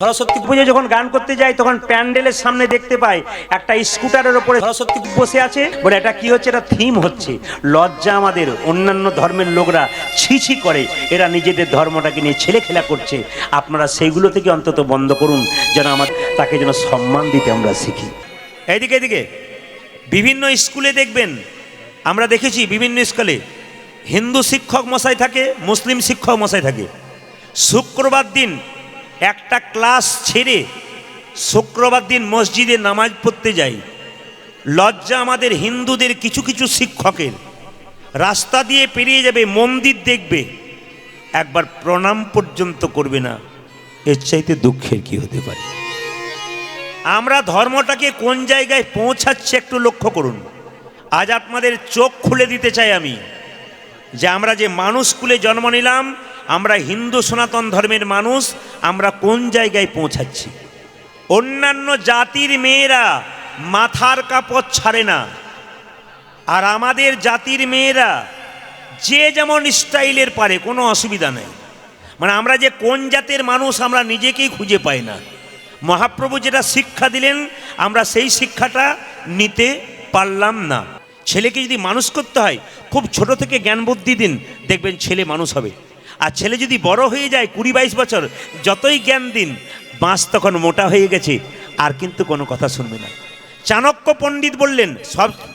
সরস্বতী পুজো যখন গান করতে যাই তখন প্যান্ডেলের সামনে দেখতে পাই একটা স্কুটারের উপরে সরস্বতী বসে আছে, বলে এটা কি হচ্ছে, এটা থিম হচ্ছে লজ্জা। আমাদের অন্যান্য ধর্মের লোকরা ছি করে, এরা নিজেদের ধর্মটাকে নিয়ে ছেলে খেলা করছে। আপনারা সেইগুলো থেকে অন্তত বন্ধ করুন, যেন আমার তাকে যেন সম্মান দিতে আমরা শিখি। এদিকে এদিকে বিভিন্ন স্কুলে দেখবেন, আমরা দেখেছি বিভিন্ন স্কুলে হিন্দু শিক্ষক মশাই থাকে, মুসলিম শিক্ষক মশাই থাকে। শুক্রবার দিন একটা ক্লাস ছেড়ে শুক্রবার দিন মসজিদে নামাজ পড়তে যাই। লজ্জা আমাদের হিন্দুদের কিছু কিছু শিক্ষকের। রাস্তা দিয়ে পেরিয়ে যাবে, মন্দির দেখবে, একবার প্রণাম পর্যন্ত করবে না। এর চাইতে দুঃখের কি হতে পারে? আমরা ধর্মটাকে কোন জায়গায় পৌঁছাচ্ছে একটু লক্ষ্য করুন। আজ আপনাদের চোখ খুলে দিতে চাই আমি, যে আমরা যে মানুষ কুলে জন্ম নিলাম, আমরা হিন্দু সনাতন ধর্মের মানুষ, আমরা কোন জায়গায় পৌঁছাচ্ছি। অন্যান্য জাতির মেয়েরা মাথার কাপড় ছাড়ে না, আর আমাদের জাতির মেয়েরা যে যেমন স্টাইলের পারে, কোনো অসুবিধা নেই। মানে আমরা যে কোন জাতের মানুষ আমরা নিজেকেই খুঁজে পাই না। মহাপ্রভু যেটা শিক্ষা দিলেন আমরা সেই শিক্ষাটা নিতে পারলাম না। ছেলেকে যদি মানুষ করতে হয়, খুব ছোট থেকে জ্ঞান বুদ্ধি দিন, দেখবেন ছেলে মানুষ হবে। আর ছেলে যদি বড় হয়ে যায় 20-22 বছর, যতই জ্ঞান দিন, বাঁশ তখন মোটা হয়ে গেছে, আর কিন্তু কোনো কথা শুনবে না। চাণক্য পণ্ডিত বললেন,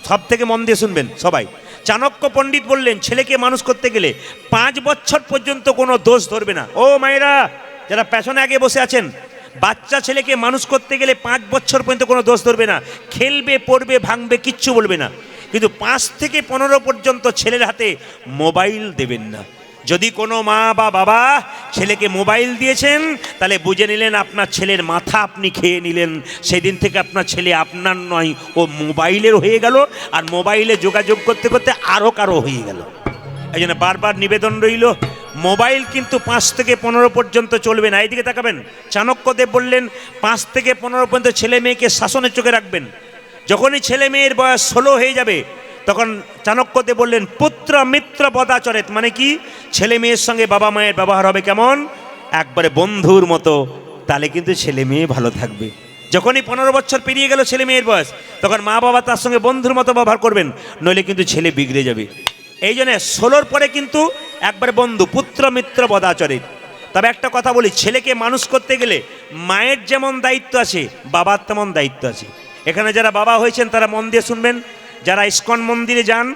সব থেকে মন দিয়ে শুনবেন সবাই। চাণক্য পণ্ডিত বললেন, ছেলেকে মানুষ করতে গেলে 5 বছর পর্যন্ত কোনো দোষ ধরবে না। ও মায়েরা যারা পেছনে আগে বসে আছেন, বাচ্চা ছেলেকে মানুষ করতে গেলে 5 বছর পর্যন্ত কোনো দোষ ধরবে না। খেলবে, পড়বে, ভাঙবে, কিচ্ছু বলবে না। কিন্তু 5 থেকে 15 পর্যন্ত ছেলের হাতে মোবাইল দেবেন না। যদি কোনো মা বা বাবা ছেলেকে মোবাইল দিয়েছেন, তাহলে বুঝে নিলেন আপনার ছেলের মাথা আপনি খেয়ে নিলেন। সেদিন থেকে আপনার ছেলে আপনার নয়, ও মোবাইলের হয়ে গেল, আর মোবাইলে যোগাযোগ করতে করতে আরও কারো হয়ে গেল। এই জন্য বারবার নিবেদন রইল, মোবাইল কিন্তু 5 থেকে 15 পর্যন্ত চলবে না। এইদিকে তাকাবেন, চাণক্যদেব বললেন 5 থেকে 15 পর্যন্ত ছেলে মেয়েকে শাসনের চোখে রাখবেন। যখনই ছেলে মেয়ের বয়স 16 হয়ে যাবে, তখন চাণক্যদেব বললেন পুত্র মিত্র বদাচরেত, মানে কি, ছেলে মেয়ের সঙ্গে বাবা মায়ের ব্যবহার হবে কেমন, একবারে বন্ধুর মতো, তাহলে কিন্তু ছেলে মেয়ে ভালো থাকবে। যখনই 15 বছর পেরিয়ে গেল ছেলে মেয়ের বয়স, তখন মা বাবা তার সঙ্গে বন্ধুর মতো ব্যবহার করবেন, নইলে কিন্তু ছেলে বিগড়ে যাবে। এই জন্য 16 পরে কিন্তু একবার বন্ধু, পুত্র মিত্র বদাচরিত। তবে একটা কথা বলি, ছেলেকে মানুষ করতে গেলে মায়ের যেমন দায়িত্ব আছে, বাবার তেমন দায়িত্ব আছে। এখানে যারা বাবা হয়েছেন তারা মন দিয়ে শুনবেন। যারা ইস্কন মন্দিরে যান,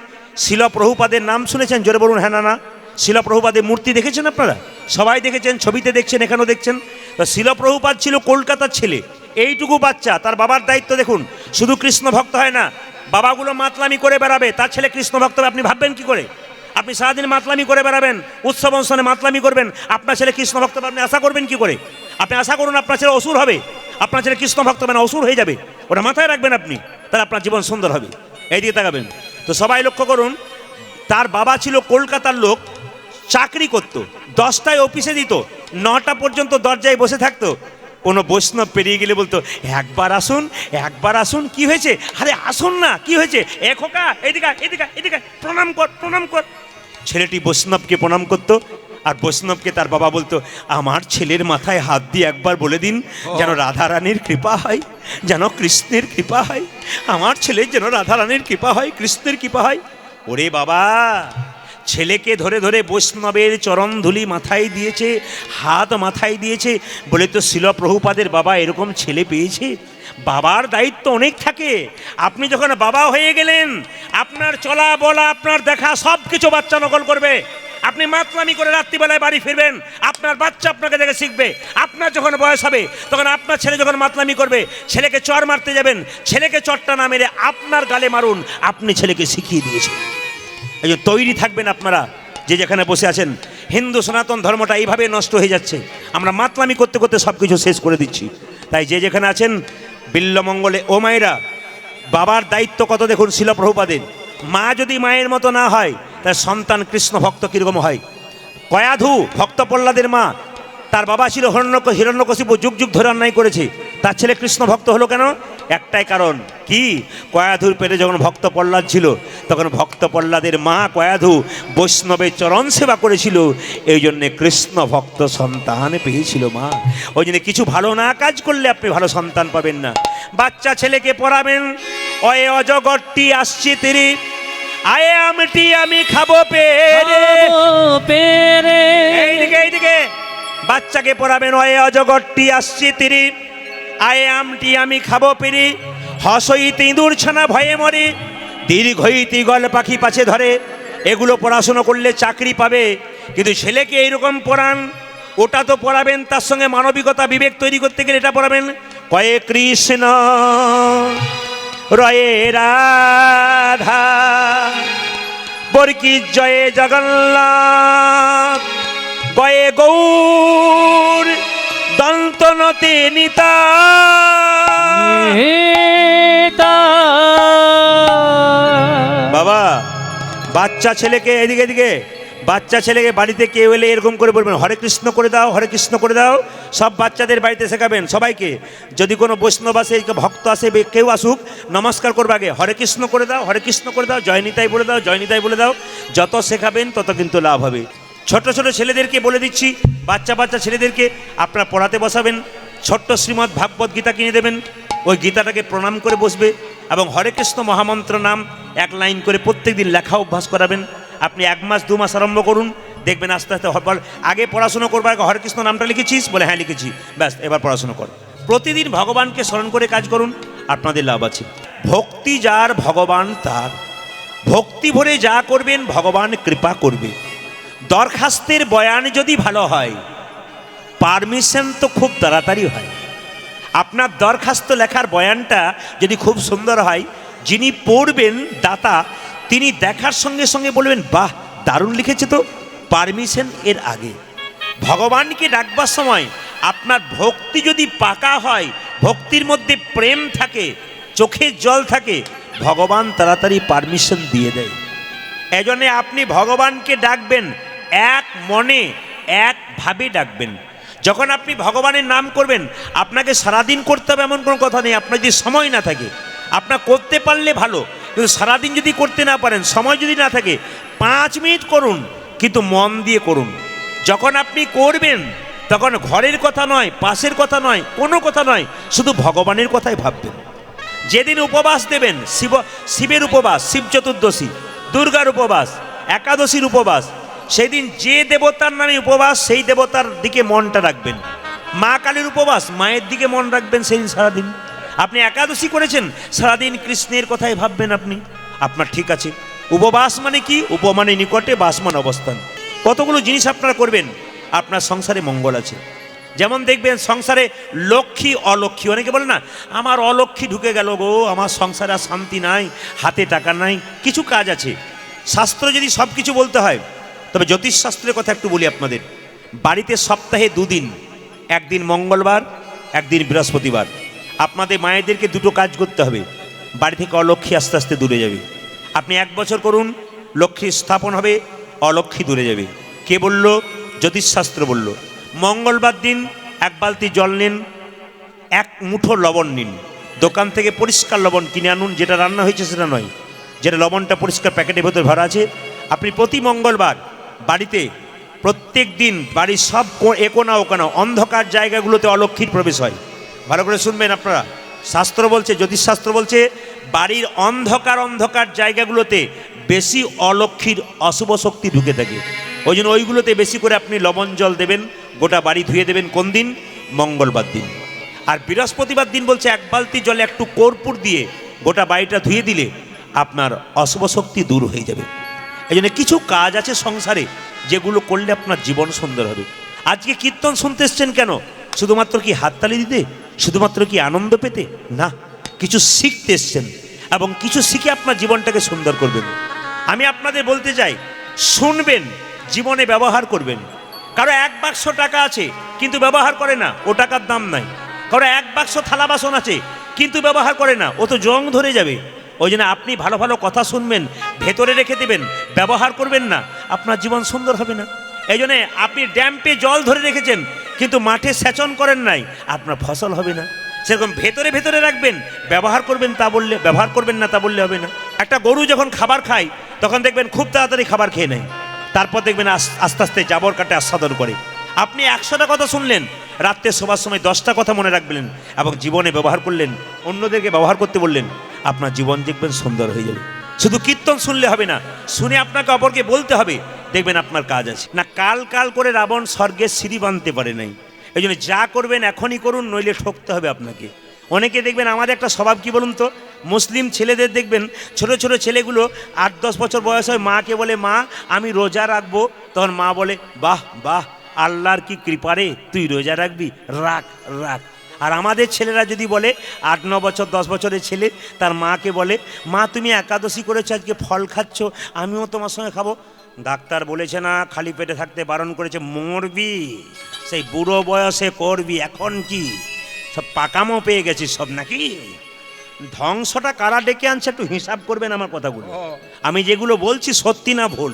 শিল প্রভুপাদের নাম শুনেছেন? জোরে বলুন হ্যাঁ না না। শিল প্রভুপাদের মূর্তি দেখেছেন আপনারা? সবাই দেখেছেন, ছবিতে দেখছেন, এখানেও দেখছেন। তো শিল প্রভুপাদ ছিল কলকাতার ছেলে, এইটুকু বাচ্চা। তার বাবার দায়িত্ব দেখুন, শুধু কৃষ্ণ ভক্ত হয় না, বাবাগুলো মাতলামি করে বেড়াবে, তার ছেলে কৃষ্ণ ভক্ত হবে। আপনি ভাববেন কি করে? আপনি সারাদিন মাতলামি করে বেড়াবেন, উৎসব অনুষ্ঠানে মাতলামি করবেন, আপনার ছেলে কৃষ্ণ ভক্ত হবে, আপনি আশা করবেন কি করে? আপনি আশা করুন আপনার ছেলে অসুর হবে, আপনার ছেলে কৃষ্ণ ভক্ত হবে না, অসুর হয়ে যাবে। ওটা মাথায় রাখবেন আপনি, তাহলে আপনার জীবন সুন্দর হবে। এইদিকে তাকাবেন। তো সবাই লক্ষ্য করুন, তার বাবা ছিল কলকাতার লোক, চাকরি করত, 10টায় অফিসে দিত, 9টা পর্যন্ত দরজায় বসে থাকতো। কোনো বৈষ্ণব পেরিয়ে গেলে বলতো একবার আসুন, একবার আসুন। কি হয়েছে? আরে আসুন না, কি হয়েছে? এ খোকা এদিকে এদিকে এদিকে, প্রণাম কর প্রণাম কর। ছেলেটি বৈষ্ণবকে প্রণাম করতো, আর বৈষ্ণবকে তার বাবা বলতো আমার ছেলের মাথায় হাত দিয়ে একবার বলে দিন, যেন রাধারানীর কৃপা হয়, যেন কৃষ্ণের কৃপা হয়, আমার ছেলের যেন রাধারানীর কৃপা হয়, কৃষ্ণের কৃপা হয়। ওরে বাবা, ছেলেকে ধরে ধরে বৈষ্ণবের চরণ ধুলি মাথায় দিয়েছে, হাত মাথায় দিয়েছে, বলে তো শিল প্রভুপাদের বাবা এরকম ছেলে পেয়েছে। বাবার দায়িত্ব অনেক থাকে। আপনি যখন বাবা হয়ে গেলেন, আপনার চলা বলা, আপনার দেখা সব কিছু বাচ্চা নকল করবে। আপনি মাতলামি করে রাত্রিবেলায় বাড়ি ফিরবেন, আপনার বাচ্চা আপনাকে দেখে শিখবে। আপনার যখন বয়স হবে, তখন আপনার ছেলে যখন মাতলামি করবে, ছেলেকে চর মারতে যাবেন, ছেলেকে চরটা না মেরে আপনার গালে মারুন, আপনি ছেলেকে শিখিয়ে দিয়েছেন। এই যে তৈরি থাকবেন আপনারা, যে যেখানে বসে আছেন। হিন্দু সনাতন ধর্মটা এইভাবে নষ্ট হয়ে যাচ্ছে, আমরা মাতলামি করতে করতে সব কিছু শেষ করে দিচ্ছি। তাই যে যেখানে আছেন, বিল্লমঙ্গলে ও মায়েরা, বাবার দায়িত্ব কত দেখুন শিল প্রভুপাদের। মা যদি মায়ের মতো না হয়, তার সন্তান কৃষ্ণ ভক্ত কীরকম হয়? কয়াধু ভক্ত প্রহ্লাদের মা, তার বাবা ছিল হিরণ্যকশিপু, যুগ যুগ ধরে অন্যায় করেছে, তার ছেলে কৃষ্ণ ভক্ত হলো কেন? একটাই কারণ কি, কয়াধুর পেটে যখন ভক্ত প্রহ্লাদ ছিল তখন ভক্ত প্রহ্লাদের মা কয়াধু বৈষ্ণবের চরণ সেবা করেছিল, এই জন্যে কৃষ্ণ ভক্ত সন্তান পেয়েছিল মা। ওই জন্য কিছু ভালো না কাজ করলে আপনি ভালো সন্তান পাবেন না। বাচ্চা ছেলেকে পড়াবেন, অয়ে অজগরটি আসছে তেরে, আয়ে আমটি আমি খাবো পেরে। এইদিকে বাচ্চাকে পড়াবেন, অয়ে অজগরটি আসছে তেরে, আয়ে আমটি আমি খাবো পেরে, হসইতে ইঁদুর ছানা ভয়ে মরে, দীর্ঘইতে ঈগল পাখি পাছে ধরে। এগুলো পড়াশুনো করলে চাকরি পাবে, কিন্তু ছেলেকে এইরকম পড়ান, ওটা তো পড়াবেন, তার সঙ্গে মানবিকতা বিবেক তৈরি করতে গেলে এটা পড়াবেন। কয়ে কৃষ্ণ রয়ে রাধা বরকি জয়ে জগন্নাথ, গয়ে গৌর দন্তনতে নিতা। বাবা বাচ্চা ছেলেকে এদিকে বাচ্চা ছেলেকে বাড়িতে কেউ এলে এরকম করে বলবেন, হরে কৃষ্ণ করে দাও, হরে কৃষ্ণ করে দাও। সব বাচ্চাদের বাড়িতে শেখাবেন সবাইকে। যদি কোনো বৈষ্ণব আসে, ভক্ত আসে, কেউ আসুক, নমস্কার করবে আগে, হরে কৃষ্ণ করে দাও, হরে কৃষ্ণ করে দাও, জয়নিতাই বলে দাও, জয়নিতাই বলে দাও। যত শেখাবেন তত কিন্তু লাভ হবে। ছোট ছোট ছেলেদেরকে বলে দিচ্ছি, বাচ্চা ছেলেদেরকে আপনারা পড়াতে বসাবেন, ছোট্ট শ্রীমদ্ ভাগবত গীতা কিনে দেবেন, ওই গীতাটাকে প্রণাম করে বসবে এবং হরে কৃষ্ণ মহামন্ত্র নাম এক লাইন করে প্রত্যেক দিন লেখা অভ্যাস করাবেন। আপনি 1 মাস 2 মাস আরম্ভ করুন, দেখবেন আস্তে আস্তে আগে পড়াশুনো করবার আগে হরে কৃষ্ণ নামটা লিখেছিস বলে, হ্যাঁ লিখেছি, ব্যাস এবার পড়াশুনো কর। প্রতিদিন ভগবানকে স্মরণ করে কাজ করুন, আপনাদের লাভ আছে। ভক্তি যার ভগবান তার, ভক্তি ভরে যা করবেন ভগবান কৃপা করবে। দরখাস্তের বয়ান যদি ভালো হয়, পারমিশন তো খুব তাড়াতাড়ি হয়। আপনার দরখাস্ত লেখার বয়ানটা যদি খুব সুন্দর হয়, যিনি পড়বেন দাতা, তিনি দেখার সঙ্গে সঙ্গে বলবেন, বাহ দারুণ লিখেছে তো, পারমিশন এর আগে। ভগবানকে ডাকবার সময় আপনার ভক্তি যদি পাকা হয়, ভক্তির মধ্যে প্রেম থাকে, চোখের জল থাকে, ভগবান তাড়াতাড়ি পারমিশন দিয়ে দেয়। এজন্য আপনি ভগবানকে ডাকবেন, এক মনে একভাবে ডাকবেন। যখন আপনি ভগবানের নাম করবেন, আপনাকে সারাদিন করতে হবে এমন কোনো কথা নেই। আপনার যদি সময় না থাকে, আপনার করতে পারলে ভালো, কিন্তু সারাদিন যদি করতে না পারেন, সময় যদি না থাকে, 5 মিনিট করুন, কিন্তু মন দিয়ে করুন। যখন আপনি করবেন তখন ঘরের কথা নয়, পাশের কথা নয়, কোনো কথা নয়, শুধু ভগবানের কথাই ভাববেন। যেদিন উপবাস দেবেন, শিবের উপবাস, শিব চতুর্দশী, দুর্গার উপবাস, একাদশীর উপবাস, সেদিন যে দেবতার নামে উপবাস, সেই দেবতার দিকে মনটা রাখবেন। মা কালীর উপবাস, মায়ের দিকে মন রাখবেন সেদিন সারাদিন। আপনি একাদশী করেছেন, সারাদিন কৃষ্ণের কথাই ভাববেন আপনি, আপনার ঠিক আছে। উপবাস মানে কি? উপমানে নিকটে, বাস মানে অবস্থান। কতগুলো জিনিস আপনারা করবেন, আপনার সংসারে মঙ্গল আছে। যেমন দেখবেন সংসারে লক্ষ্মী অলক্ষ্মী, অনেকে বলে না আমার অলক্ষ্মী ঢুকে গেল গো, আমার সংসারে আর শান্তি নাই, হাতে টাকা নাই। কিছু কাজ আছে, শাস্ত্র যদি সব কিছু বলতে হয়, তবে জ্যোতিষশাস্ত্রের কথা একটু বলি আপনাদের। বাড়িতে সপ্তাহে 2 দিন, একদিন মঙ্গলবার, একদিন বৃহস্পতিবার, আপনাদের মায়েদেরকে 2টো কাজ করতে হবে। বাড়ি থেকে অলক্ষ্মী আস্তে আস্তে দূরে যাবে। আপনি 1 বছর করুন, লক্ষ্মী স্থাপন হবে, অলক্ষ্মী দূরে যাবে। কে বলল? জ্যোতিষশাস্ত্র বলল। মঙ্গলবার দিন 1 বালতি জল নিন, 1 মুঠো লবণ নিন, দোকান থেকে পরিষ্কার লবণ কিনে আনুন, যেটা রান্না হয়েছে সেটা নয়, যেটা লবণটা পরিষ্কার প্যাকেটের ভেতর ভরা আছে। আপনি প্রতি মঙ্গলবার বাড়িতে, প্রত্যেক দিন বাড়ির সব একোনা ওকানা অন্ধকার জায়গাগুলোতে অলক্ষ্মীর প্রবেশ হয়। ভালো করে শুনবেন আপনারা, শাস্ত্র বলছে, জ্যোতিষশাস্ত্র বলছে, বাড়ির অন্ধকার জায়গাগুলোতে বেশি অলক্ষ্মীর অশুভ শক্তি ঢুকে থাকে। ওই জন্য ওইগুলোতে বেশি করে আপনি লবণ জল দেবেন, গোটা বাড়ি ধুয়ে দেবেন। কোন দিন? মঙ্গলবার দিন। আর বৃহস্পতিবার দিন বলছে 1 বালতি জলে একটু কর্পূর দিয়ে গোটা বাড়িটা ধুয়ে দিলে আপনার অশুভ শক্তি দূর হয়ে যাবে। এই জন্য কিছু কাজ আছে সংসারে, যেগুলো করলে আপনার জীবন সুন্দর হবে। আজকে কীর্তন শুনতে এসছেন কেন? শুধুমাত্র কি হাততালি দিতে, শুধুমাত্র কি আনন্দ পেতে? না, কিছু শিখতে এসছেন এবং কিছু শিখে আপনার জীবনটাকে সুন্দর করবেন। আমি আপনাদের বলতে চাই, শুনবেন, জীবনে ব্যবহার করবেন। কারো 1 বাক্স টাকা আছে কিন্তু ব্যবহার করে না, ও টাকার দাম নাই। কারো 1 বাক্স থালা বাসন আছে কিন্তু ব্যবহার করে না, ও তো জং ধরে যাবে। ওই জন্য আপনি ভালো ভালো কথা শুনবেন, ভেতরে রেখে দেবেন, ব্যবহার করবেন না, আপনার জীবন সুন্দর হবে না। এই জন্যে আপনি ড্যাম্পে জল ধরে রেখেছেন কিন্তু মাঠে সেচন করেন নাই, আপনার ফসল হবে না। সেরকম ভেতরে ভেতরে রাখবেন, ব্যবহার করবেন তা বললে, ব্যবহার করবেন না তা বললে হবে না। একটা গরু যখন খাবার খায় তখন দেখবেন খুব তাড়াতাড়ি খাবার খেয়ে নেয়, তারপর দেখবেন আস্তে আস্তে জাবর কাটে আস্বাদন করে। আপনি 100টা কথা শুনলেন, রাত্রে শোবার সময় 10টা কথা মনে রাখবেন এবং জীবনে ব্যবহার করলেন, অন্যদেরকে ব্যবহার করতে বললেন, আপনার জীবন দেখবেন সুন্দর হয়ে যাবে। শুধু কীর্তন শুনলে হবে না, শুনে আপনাকে অপরকে বলতে হবে, দেখবেন আপনার কাজ আছে। না কাল কাল করে রাবণ স্বর্গের সিঁড়ি বাঁধতে পারে নাই। এই জন্য যা করবেন এখনই করুন, নইলে ঠকতে হবে আপনাকে। অনেকে দেখবেন আমাদের একটা স্বভাব কি বলুন তো, মুসলিম ছেলেদের দেখবেন ছোট ছোট ছেলেগুলো 8-10 বছর বয়স হয়, মাকে বলে মা আমি রোজা রাখবো, তখন মা বলে বাহ বাহ আল্লাহর কি কৃপারে তুই রোজা রাখবি, রাখ রাখ। আর আমাদের ছেলেরা যদি বলে 8-9 বছর 10 বছরের ছেলে তার মাকে বলে মা তুমি একাদশী করেছো, আজকে ফল খাচ্ছ, আমিও তোমার সঙ্গে খাবো। ডাক্তার বলেছে না খালি পেটে থাকতে বারণ করেছে, মরবি সেই বুড়ো বয়সে করবি, এখন কি সব পাকামো পেয়ে গেছিস সব নাকি। ধ্বংসটা কারা ডেকে আনছে একটু হিসাব করবেন আমার কথাগুলো। আমি যেগুলো বলছি সত্যি না ভুল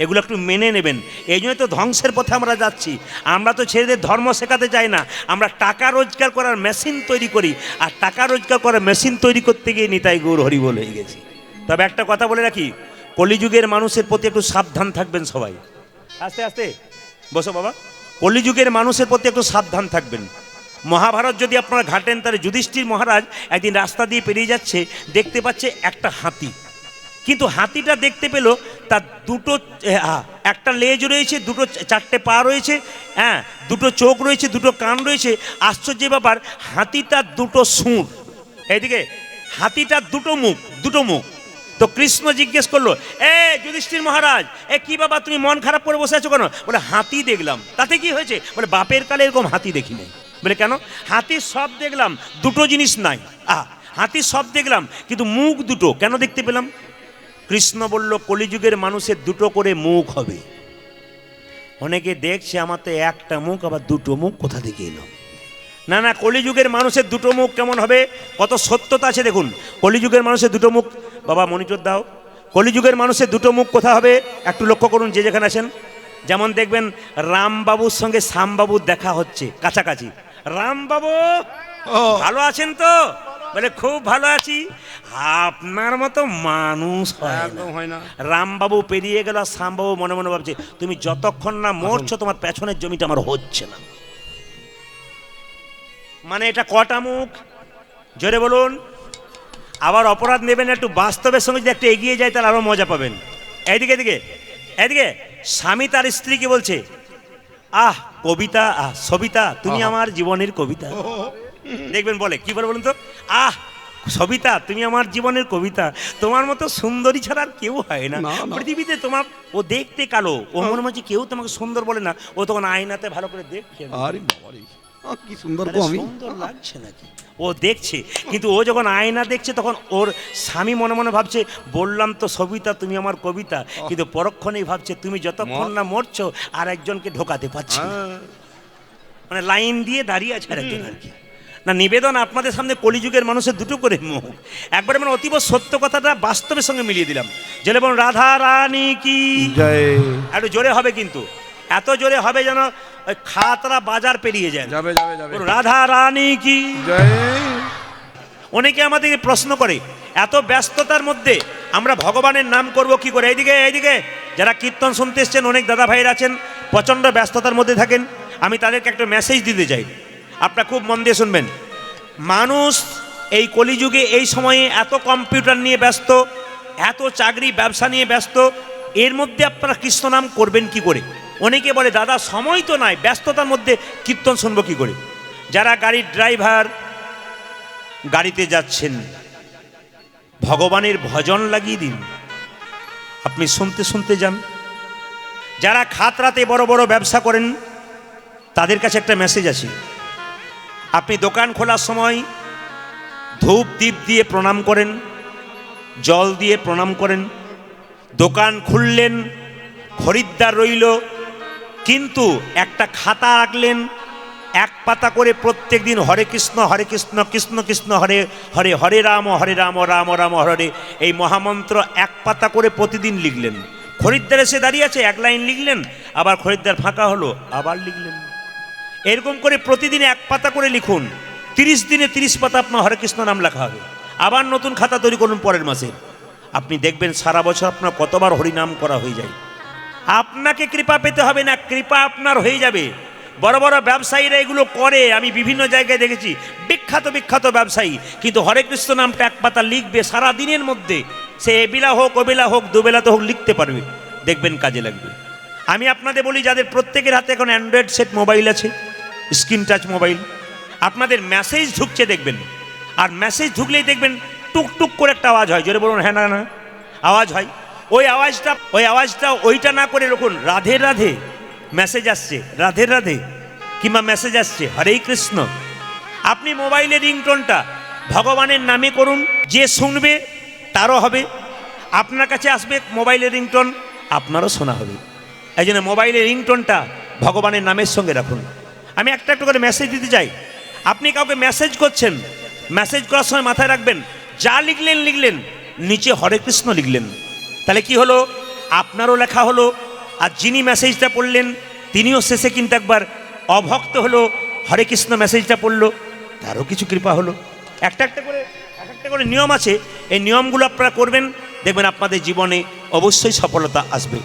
এগুলো একটু মেনে নেবেন। এই জন্যই তো ধ্বংসের পথে আমরা যাচ্ছি। আমরা তো ছেলেদের ধর্ম শেখাতে চাই না, আমরা টাকা রোজগার করার মেশিন তৈরি করি, আর টাকা রোজগার করার মেশিন তৈরি করতে গিয়ে নিতাই গৌর হরিবোল হয়ে গেছি। তবে একটা কথা বলে রাখি, কলিযুগের মানুষের প্রতি একটু সাবধান থাকবেন সবাই। আস্তে আস্তে বসো বাবা। কলিযুগের মানুষের প্রতি একটু সাবধান থাকবেন। মহাভারত যদি আপনারা ঘাটেন তাহলে যুধিষ্ঠির মহারাজ একদিন রাস্তা দিয়ে পেরিয়ে যাচ্ছে, দেখতে পাচ্ছে একটা হাতি। কিন্তু হাতিটা দেখতে পেল তার দুটো একটা লেজ রয়েছে, দুটো 4টে পা রয়েছে, হ্যাঁ দুটো চোখ রয়েছে, দুটো কান রয়েছে। আশ্চর্য ব্যাপার, হাতিটার দুটো সুঁড়, এইদিকে হাতিটার দুটো মুখ। তো কৃষ্ণ জিজ্ঞেস করলো, যুধিষ্ঠির মহারাজ কি বাবা তুমি মন খারাপ করে বসে আছো কেন? বলে হাতি দেখলাম। তাতে কি হয়েছে? বলে বাপের কালে এরকম হাতি দেখি নাই। বলে কেন? হাতির সব দেখলাম, দুটো জিনিস নাই। হাতির সব দেখলাম কিন্তু মুখ দুটো কেন দেখতে পেলাম? কৃষ্ণ বলল কলিযুগের মানুষের দুটো করে মুখ হবে। অনেকে দেখছে আমার তো একটা মুখ, আবার দুটো মুখ কোথা থেকে এলো? না না, কলিযুগের মানুষের দুটো মুখ কেমন হবে? কত সত্যতা আছে দেখুন। কলিযুগের মানুষের দুটো মুখ, বাবা মনিটর দাও। কলিযুগের মানুষের দুটো মুখ কোথা হবে একটু লক্ষ্য করুন যে যেখানে আছেন। যেমন দেখবেন রামবাবুর সঙ্গে শ্যামবাবুর দেখা হচ্ছে কাছাকাছি। রামবাবু ভালো আছেন তো? বলে খুব ভালো আছি। আপনার মতো মানুষ হয় না। রামবাবু পেরিয়ে গেল, শ্যামবাবু মনে মনে ভাবছে তুমি যতক্ষণ না মরছো তোমার পেছনের জমিটা আমার হচ্ছে না। মানে এটা কটা মুখ জোরে বলুন। আবার অপরাধ নেবেন, একটু বাস্তবের সঙ্গে যদি একটু এগিয়ে যায় তাহলে আরো মজা পাবেন। এইদিকে এদিকে এদিকে স্বামী তার স্ত্রীকে বলছে, কবিতা, সবিতা তুমি আমার জীবনের কবিতা। দেখবেন বলে কি বলে বলুন তো, সবিতা তুমি আমার জীবনের কবিতা, তোমার মতো সুন্দরী ছাড়া আর কেউ হয় না পৃথিবীতে। তোমার ও দেখতে কালো, ও মনে হচ্ছে কেউ তোমাকে সুন্দর বলে না। ও তখন আয়নাতে ভালো করে দেখছে, কি সুন্দর সুন্দর লাগছে নাকি ও দেখছে। কিন্তু ও যখন আয়না দেখছে তখন ওর স্বামী মনে মনে ভাবছে বললাম তো সবিতা তুমি আমার কবিতা, কিন্তু পরক্ষণেই ভাবছে তুমি যতক্ষণ না মরছো আর একজনকে ঢোকাতে পারছি। মানে লাইন দিয়ে দাঁড়িয়ে আছে আর একজন আর কি। না, নিবেদন আপনাদের সামনে কলিযুগের মানুষের দুটো করে মুখ। একবারে মানে অতীব সত্য কথাটা বাস্তবের সঙ্গে মিলিয়ে দিলাম। জেলে বলুন রাধা রানী কি জয়। একটু জোরে হবে, কিন্তু এত জোরে হবে যেন ওই খাতরা বাজার পেরিয়ে যায়। রাধা রানী কি জয়। অনেকে আমাদেরকে প্রশ্ন করে এত ব্যস্ততার মধ্যে আমরা ভগবানের নাম করব কি করে? এইদিকে যারা কীর্তন শুনতে এসছেন, অনেক দাদা ভাইয়ের আছেন প্রচণ্ড ব্যস্ততার মধ্যে থাকেন। আমি তাদেরকে একটা মেসেজ দিতে চাই, আপনারা খুব মন দিয়ে শুনবেন। মানুষ এই কলিযুগে এই সময়ে এত কম্পিউটার নিয়ে ব্যস্ত, এত চাকরি ব্যবসা নিয়ে ব্যস্ত, এর মধ্যে আপনারা কৃষ্ণ নাম করবেন কি করে? অনেকে বলে দাদা সময় তো নাই, ব্যস্ততার মধ্যে কীর্তন শুনবো কি করে? যারা গাড়ির ড্রাইভার, গাড়িতে যাচ্ছেন ভগবানের ভজন লাগিয়ে দিন, আপনি শুনতে শুনতে যান। যারা খাতরাতে বড় বড় ব্যবসা করেন তাদের কাছে একটা মেসেজ আছে, আপনি দোকান খোলার সময় ধূপ দ্বীপ দিয়ে প্রণাম করেন, জল দিয়ে প্রণাম করেন। দোকান খুললেন, খরিদ্দার রইল, কিন্তু একটা খাতা রাখলেন, এক পাতা করে প্রত্যেক দিন হরে কৃষ্ণ কৃষ্ণ কৃষ্ণ হরে হরে, হরে রাম রাম রাম হরে, এই মহামন্ত্র এক পাতা করে প্রতিদিন লিখলেন। খরিদ্দার এসে দাঁড়িয়ে আছে, এক লাইন লিখলেন, আবার খরিদ্দার ফাঁকা হলো, আবার লিখলেন। এরকম করে প্রতিদিন এক পাতা করে লিখুন। 30 দিনে 30 পাতা আপনার হরে কৃষ্ণ নাম লেখা হবে। আবার নতুন খাতা তৈরি করুন পরের মাসে, আপনি দেখবেন সারা বছর আপনার কতবার হরিনাম করা হয়ে যায়। আপনাকে কৃপা পেতে হবে না, কৃপা আপনার হয়ে যাবে। বড় বড় ব্যবসায়ীরা এগুলো করে, আমি বিভিন্ন জায়গায় দেখেছি, বিখ্যাত বিখ্যাত ব্যবসায়ী, কিন্তু হরে কৃষ্ণ নামটা এক পাতা লিখবে সারা দিনের মধ্যে, সে এবেলা হোক ওবেলা হোক দুবেলাতে হোক লিখতে পারবে, দেখবেন কাজে লাগবে। আমি আপনাদের বলি, যাদের প্রত্যেকের হাতে এখন অ্যান্ড্রয়েড সেট মোবাইল আছে, স্ক্রিন টাচ মোবাইল, আপনাদের মেসেজ ঢুকছে দেখবেন, আর মেসেজ ঢুকলেই দেখবেন টুকটুক করে একটা আওয়াজ হয়, জোরে বলুন হ্যাঁ না না, আওয়াজ হয়। ওই আওয়াজটা ওইটা না করে রাখুন, রাধে রাধে মেসেজ আসছে, রাধে রাধে, কিংবা মেসেজ আসছে হরে কৃষ্ণ। আপনি মোবাইলের রিংটোনটা ভগবানের নামে করুন, যে শুনবে তারও হবে, আপনার কাছে আসবে মোবাইলের রিংটোন, আপনারও শোনা হবে। এই জন্য মোবাইলের রিংটোনটা ভগবানের নামের সঙ্গে রাখুন। আমি একটা একটা করে মেসেজ দিতে চাই। আপনি কাউকে মেসেজ করছেন, মেসেজ করার সময় মাথায় রাখবেন, যা লিখলেন নিচে হরে কৃষ্ণ লিখলেন, তাহলে কি হলো, আপনারও লেখা হলো, আর যিনি মেসেজটা পড়লেন তিনিও শেষে কিন্তু একবার অভক্ত হলো, হরে কৃষ্ণ মেসেজটা পড়লো, তারও কিছু কৃপা হলো। একটা একটা করে নিয়ম আছে, এই নিয়মগুলো আপনারা করবেন, দেখবেন আপনাদের জীবনে অবশ্যই সফলতা আসবে।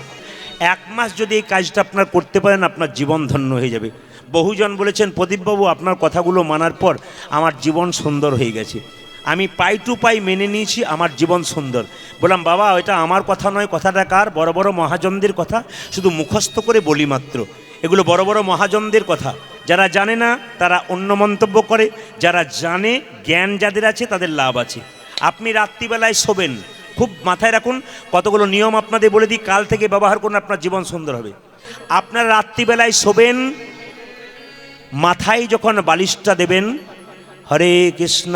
1 মাস যদি এই কাজটা আপনার করতে পারেন, আপনার জীবন ধন্য হয়ে যাবে। বহুজন বলেছেন, প্রদীপবাবু আপনার কথাগুলো মানার পর আমার জীবন সুন্দর হয়ে গেছে, আমি পাই টু পাই মেনে নিয়েছি, আমার জীবন সুন্দর। বললাম বাবা, এটা আমার কথা নয়, কথাটা কার? বড় বড় মহাজনদের কথা, শুধু মুখস্থ করে বলি মাত্র। এগুলো বড় বড় মহাজনদের কথা, যারা জানে না তারা অন্য মন্তব্য করে, যারা জানে, জ্ঞান যাদের আছে তাদের লাভ আছে। আপনি রাত্রিবেলায় শোবেন, খুব মাথায় রাখুন, কতগুলো নিয়ম আপনাদের বলে দিই, কাল থেকে ব্যবহার করুন, আপনার জীবন সুন্দর হবে। আপনারা রাত্রিবেলায় শোবেন, মাথায় যখন বালিশটা দেবেন, হরে কৃষ্ণ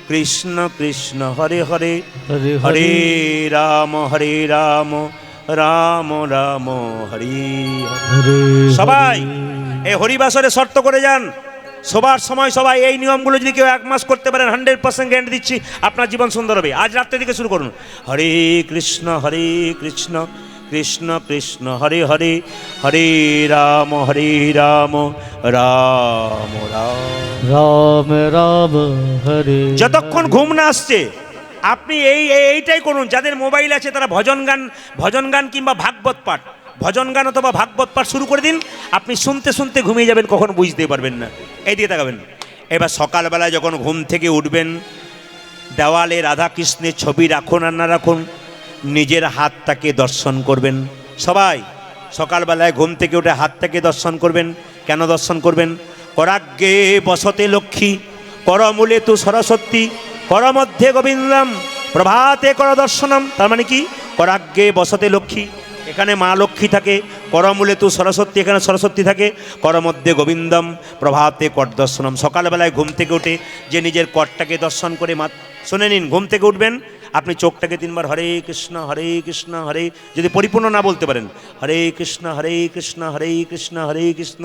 কৃষ্ণ কৃষ্ণ হরে হরে, হরে রাম রাম রাম হরে হরে। সবাই এই হরিবাসরে শর্ত করে যান, সবার সময় সবাই এই নিয়মগুলো যদি কেউ 1 মাস করতে পারেন, 100% গ্যারান্টি দিচ্ছি আপনার জীবন সুন্দর হবে। আজ রাত্রে থেকে শুরু করুন, হরে কৃষ্ণ কৃষ্ণ কৃষ্ণ হরে হরে, হরে রাম রাম রাম রাম হরে। যতক্ষণ ঘুম না আসছে আপনি এইটাই করুন। যাদের মোবাইল আছে তারা ভজন গান কিংবা ভাগবত পাঠ, ভজন গান অথবা ভাগবত পাঠ শুরু করে দিন, আপনি শুনতে শুনতে ঘুমিয়ে যাবেন, কখনো বুঝতে পারবেন না। এইদিকে তাকাবেন। এবার সকালবেলায় যখন ঘুম থেকে উঠবেন, দেওয়ালে রাধা কৃষ্ণের ছবি রাখুন আর না রাখুন, নিজের হাতটাকে দর্শন করবেন। সবাই সকালবেলায় ঘুম থেকে উঠে হাতটাকে দর্শন করবেন। কেন দর্শন করবেন? করাগ্গে বসতে লক্ষ্মী, করমূলে তু সরস্বতী, করমধ্যে গোবিন্দম, প্রভাতে কর দর্শনম। তার মানে কি? করাগ্গে বসতে লক্ষ্মী, এখানে মা লক্ষ্মী থাকে, করমূলে তু সরস্বতী, এখানে সরস্বতী থাকে, করমধ্যে গোবিন্দম, প্রভাতে কর দর্শনম। সকালবেলায় ঘুম থেকে উঠে যে নিজের করটাকে দর্শন করে, শুনে নিন, ঘুম থেকে উঠবেন, আপনি চোখটাকে 3 বার হরে কৃষ্ণ হরে, যদি পরিপূর্ণ না বলতে পারেন, হরে কৃষ্ণ হরে কৃষ্ণ,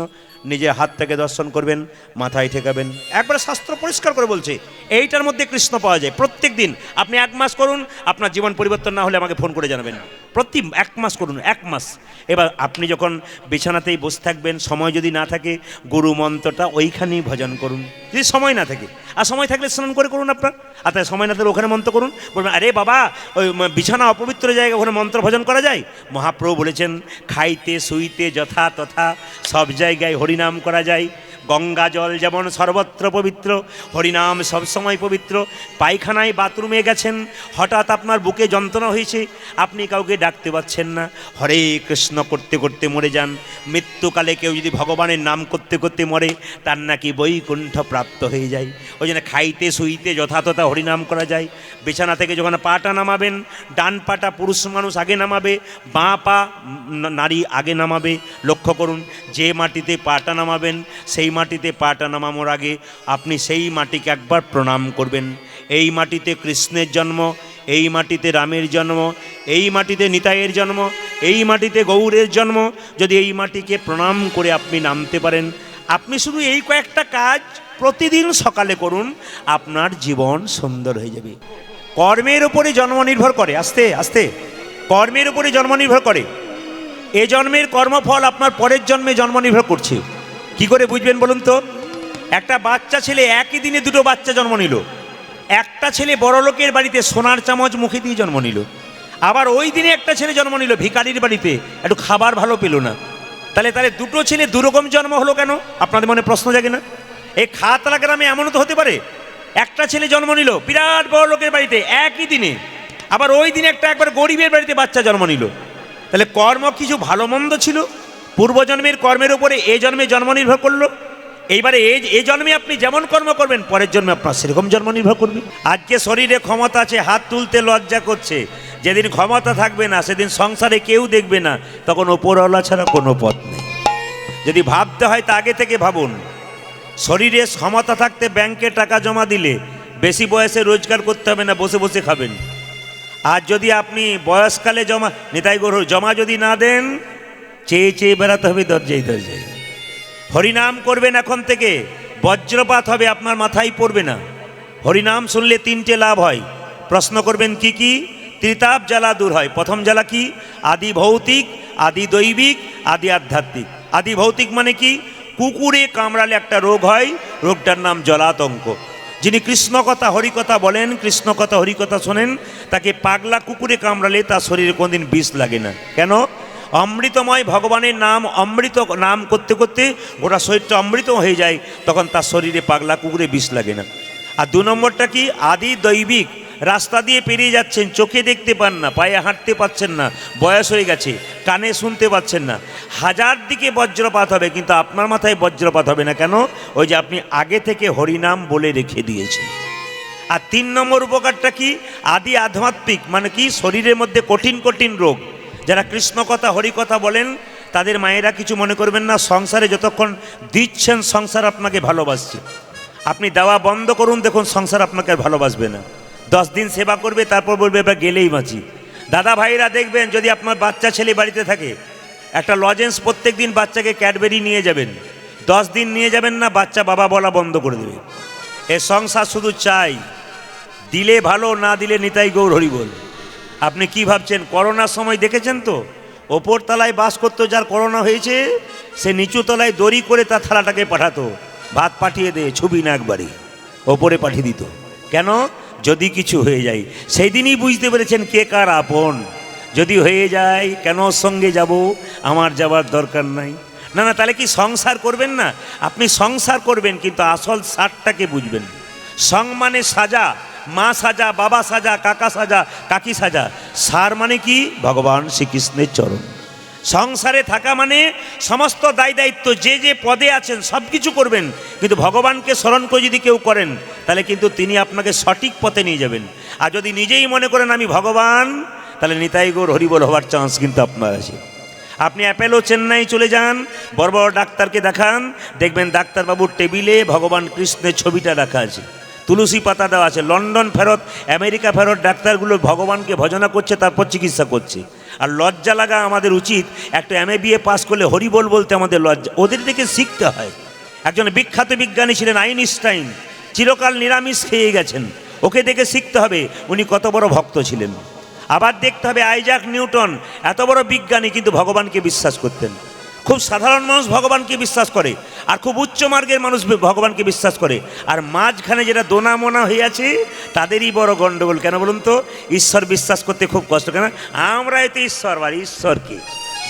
নিজের হাতটাকে দর্শন করবেন, মাথায় ঠেকাবেন। একবারে শাস্ত্র পরিষ্কার করে বলছে এইটার মধ্যে কৃষ্ণ পাওয়া যায়। প্রত্যেক দিন আপনি 1 মাস করুন, আপনার জীবন পরিবর্তন না হলে আমাকে ফোন করে জানাবেন। প্রতি 1 মাস করুন, 1 মাস। এবার আপনি যখন বিছানাতেই বসে থাকবেন, সময় যদি না থাকে, গুরু মন্ত্রটা ওইখানেই ভজন করুন, যদি সময় না থাকে। আর সময় থাকলে স্নান করে করুন আপনার, আর তাই সময় না থাকলে ওখানে মন্ত্র করুন। বলবেন আরে বাবা, ওই বিছানা অপবিত্র জায়গা, ওখানে মন্ত্র ভজন করা যায়? মহাপ্রভু বলেছেন, খাইতে শুইতে যথা তথা সব জায়গায় হরিনাম করা যায়। গঙ্গা জল যেমন সর্বত্র পবিত্র, হরিনাম সবসময় পবিত্র। পায়খানায় বাথরুমে গেছেন, হঠাৎ আপনার বুকে যন্ত্রণা হয়েছে, আপনি কাউকে ডাকতে পারছেন না, হরে কৃষ্ণ করতে করতে মরে যান। মৃত্যুকালে কেউ যদি ভগবানের নাম করতে করতে মরে, তার নাকি বৈকুণ্ঠ প্রাপ্ত হয়ে যায়। ওই জন্য খাইতে শুইতে যথাতথা হরিনাম করা যায়। বিছানা থেকে যখন পাটা নামাবেন, ডান পাটা পুরুষ মানুষ আগে নামাবে, বাঁ পা নারী আগে নামাবে। লক্ষ্য করুন, যে মাটিতে পাটা নামাবেন, সেই মাটিতে পাটা নামানোর আগে আপনি সেই মাটিকে একবার প্রণাম করবেন। এই মাটিতে কৃষ্ণের জন্ম, এই মাটিতে রামের জন্ম, এই মাটিতে নিতাইয়ের জন্ম, এই মাটিতে গৌরের জন্ম। যদি এই মাটিকে প্রণাম করে আপনি নামতে পারেন, আপনি শুধু এই কয়েকটা কাজ প্রতিদিন সকালে করুন, আপনার জীবন সুন্দর হয়ে যাবে। কর্মের উপরে জন্ম নির্ভর করে, আস্তে আস্তে কর্মের উপরে জন্ম নির্ভর করে। এ জন্মের কর্মফল আপনার পরের জন্মে জন্ম নির্ভর করছে। কি করে বুঝবেন বলুন তো? একটা বাচ্চা ছেলে একই দিনে দুটো বাচ্চা জন্ম নিল। একটা ছেলে বড়লোকের বাড়িতে সোনার চামচ মুখে দিয়ে জন্ম নিল, আবার ওই দিনে একটা ছেলে জন্ম নিল ভিখারির বাড়িতে, একটু খাবার ভালো পেল না। তাহলে দুটো ছেলে দুরকম জন্ম হলো কেন? আপনাদের মনে প্রশ্ন জাগে না? এই খাতলা গ্রামে এমনও তো হতে পারে একটা ছেলে জন্ম নিল বিরাট বড় লোকের বাড়িতে একই দিনে, আবার ওই দিনে একটা একবার গরিবের বাড়িতে বাচ্চা জন্ম নিল। তাহলে কর্ম কিছু ভালো মন্দ ছিল, পূর্বজন্মের কর্মের উপরে এই জন্মে জন্ম নির্ভর করলো। এইবারে এই জন্মে আপনি যেমন কর্ম করবেন পরের জন্মে আপনার সেরকম জন্ম নির্ভর করবে। আজকে শরীরে ক্ষমতা আছে, হাত তুলতে লজ্জা করছে, যেদিন ক্ষমতা থাকবে না সেদিন সংসারে কেউ দেখবে না, তখন ওপরওয়ালা ছাড়া কোনো পথ নেই। যদি ভাবতে হয় তা আগে থেকে ভাবুন। শরীরে ক্ষমতা থাকতে ব্যাংকে টাকা জমা দিলে বেশি বয়সে রোজগার করতে হবে না, বসে বসে খাবেন। আর যদি আপনি বয়সকালে নিতাই গৌর জমা যদি না দেন, চেয়ে চেয়ে বেড়াতে হবে দরজায় দরজায়। হরিনাম করবেন এখন থেকে, বজ্রপাত হবে আপনার মাথায় পড়বে না। হরিনাম শুনলে তিনটে লাভ হয়। প্রশ্ন করবেন কি কি? ত্রিতাপ জ্বালা দূর হয়। প্রথম জ্বালা কি? আদি ভৌতিক, আদি দৈবিক, আদি আধ্যাত্মিক। আদি ভৌতিক মানে কি? কুকুরে কামড়ালে একটা রোগ হয়, রোগটার নাম জলাতঙ্ক। যিনি কৃষ্ণ কথা হরিকথা বলেন, কৃষ্ণ কথা হরিকথা শোনেন, তাকে পাগলা কুকুরে কামড়ালে তার শরীরে কোনোদিন বিষ লাগে না। কেন? অমৃতময় ভগবানের নাম, অমৃত নাম করতে করতে গোটা শরীরটা অমৃত হয়ে যায়, তখন তার শরীরে পাগলা কুকুরে বিষ লাগে না। আর দু নম্বরটা কি? আদি দৈবিক। রাস্তা দিয়ে পেরিয়ে যাচ্ছেন, চোখে দেখতে পান না, পায়ে হাঁটতে পাচ্ছেন না, বয়স হয়ে গেছে, কানে শুনতে পাচ্ছেন না, হাজার দিকে বজ্রপাত হবে কিন্তু আপনার মাথায় বজ্রপাত হবে না। কেন? ওই যে আপনি আগে থেকে হরিনাম বলে রেখে দিয়েছেন। আর তিন নম্বর উপকারটা কি? আদি আধ্যাত্মিক মানে কি? শরীরের মধ্যে কঠিন কঠিন রোগ। যারা কৃষ্ণ কথা হরিকথা বলেন তাদের মায়েরা কিছু মনে করবেন না, সংসারে যতক্ষণ দিচ্ছেন সংসার আপনাকে ভালোবাসছে। আপনি দেওয়া বন্ধ করুন, দেখুন সংসার আপনাকে ভালোবাসবে না। 10 দিন সেবা করবে, তারপর বলবে এবার গেলেই বাঁচি। দাদা ভাইরা দেখবেন, যদি আপনার বাচ্চা ছেলে বাড়িতে থাকে, একটা লজেন্স প্রত্যেক দিন বাচ্চাকে ক্যাডবেরি নিয়ে যাবেন। 10 দিন নিয়ে যাবেন না, বাচ্চা বাবা বলা বন্ধ করে দেবে। এ সংসার শুধু চাই, দিলে ভালো, না দিলে নিতাই গৌর হরি বল। আপনি কি ভাবছেন? করোনার সময় দেখেছেন তো, ওপর তলায় বাস করতো যার করোনা হয়েছে, সে নিচু তলায় দড়ি করে তার থালাটাকে পাঠাতো, ভাত পাঠিয়ে দে, ছবি না একবারই ওপরে পাঠিয়ে দিত। কেন? যদি কিছু হয়ে যায়। সেই দিনই বুঝতে পেরেছেন কে কার আপন। যদি হয়ে যায় কেন ওর সঙ্গে যাব, আমার যাবার দরকার নাই। না না, তাহলে কি সংসার করবেন না? আপনি সংসার করবেন কিন্তু আসল সারটাকে বুঝবেন। সং মানে সাজা, মা সাজা, বাবা সাজা, কাকা সাজা, কাকি সাজা। সার মানে কি? ভগবান শ্রীকৃষ্ণের চরণ। সংসারে থাকা মানে সমস্ত দায় দায়িত্ব, যে যে পদে আছেন সব কিছু করবেন, কিন্তু ভগবানকে স্মরণ করে যদি কেউ করেন তাহলে কিন্তু তিনি আপনাকে সঠিক পথে নিয়ে যাবেন। আর যদি নিজেই মনে করেন আমি ভগবান, তাহলে নিতাই গৌর হরিবল হওয়ার চান্স কিন্তু আপনার আছে। আপনি অ্যাপেলো চেন্নাই চলে যান, বড় বড় ডাক্তারকে দেখান, দেখবেন ডাক্তারবাবুর টেবিলে ভগবান কৃষ্ণের ছবিটা রাখা আছে, তুলসী পাতা দেওয়া আছে। লন্ডন ফেরত, আমেরিকা ফেরত ডাক্তারগুলো ভগবানকে ভজনা করছে, তারপর চিকিৎসা করছে। আর লজ্জা লাগা আমাদের উচিত। একটা MA পাস করলে হরিবল বলতে আমাদের লজ্জা, ওদের দেখে শিখতে হয়। একজন বিখ্যাত বিজ্ঞানী ছিলেন আইনস্টাইন, চিরকাল নিরামিষ খেয়ে গেছেন, ওকে দেখে শিখতে হবে উনি কত বড় ভক্ত ছিলেন। আবার দেখতে হবে আইজাক নিউটন, এত বড় বিজ্ঞানী কিন্তু ভগবানকে বিশ্বাস করতেন। খুব সাধারণ মানুষ ভগবানকে বিশ্বাস করে, আর খুব উচ্চ মার্গের মানুষ ভগবানকে বিশ্বাস করে, আর মাঝখানে যেটা দোনা মোনা হয়ে আছে তাদেরই বড় গণ্ডগোল। কেন বলুন তো? ঈশ্বর বিশ্বাস করতে খুব কষ্ট। কেন? আমরা এতে ঈশ্বর আর ঈশ্বরকে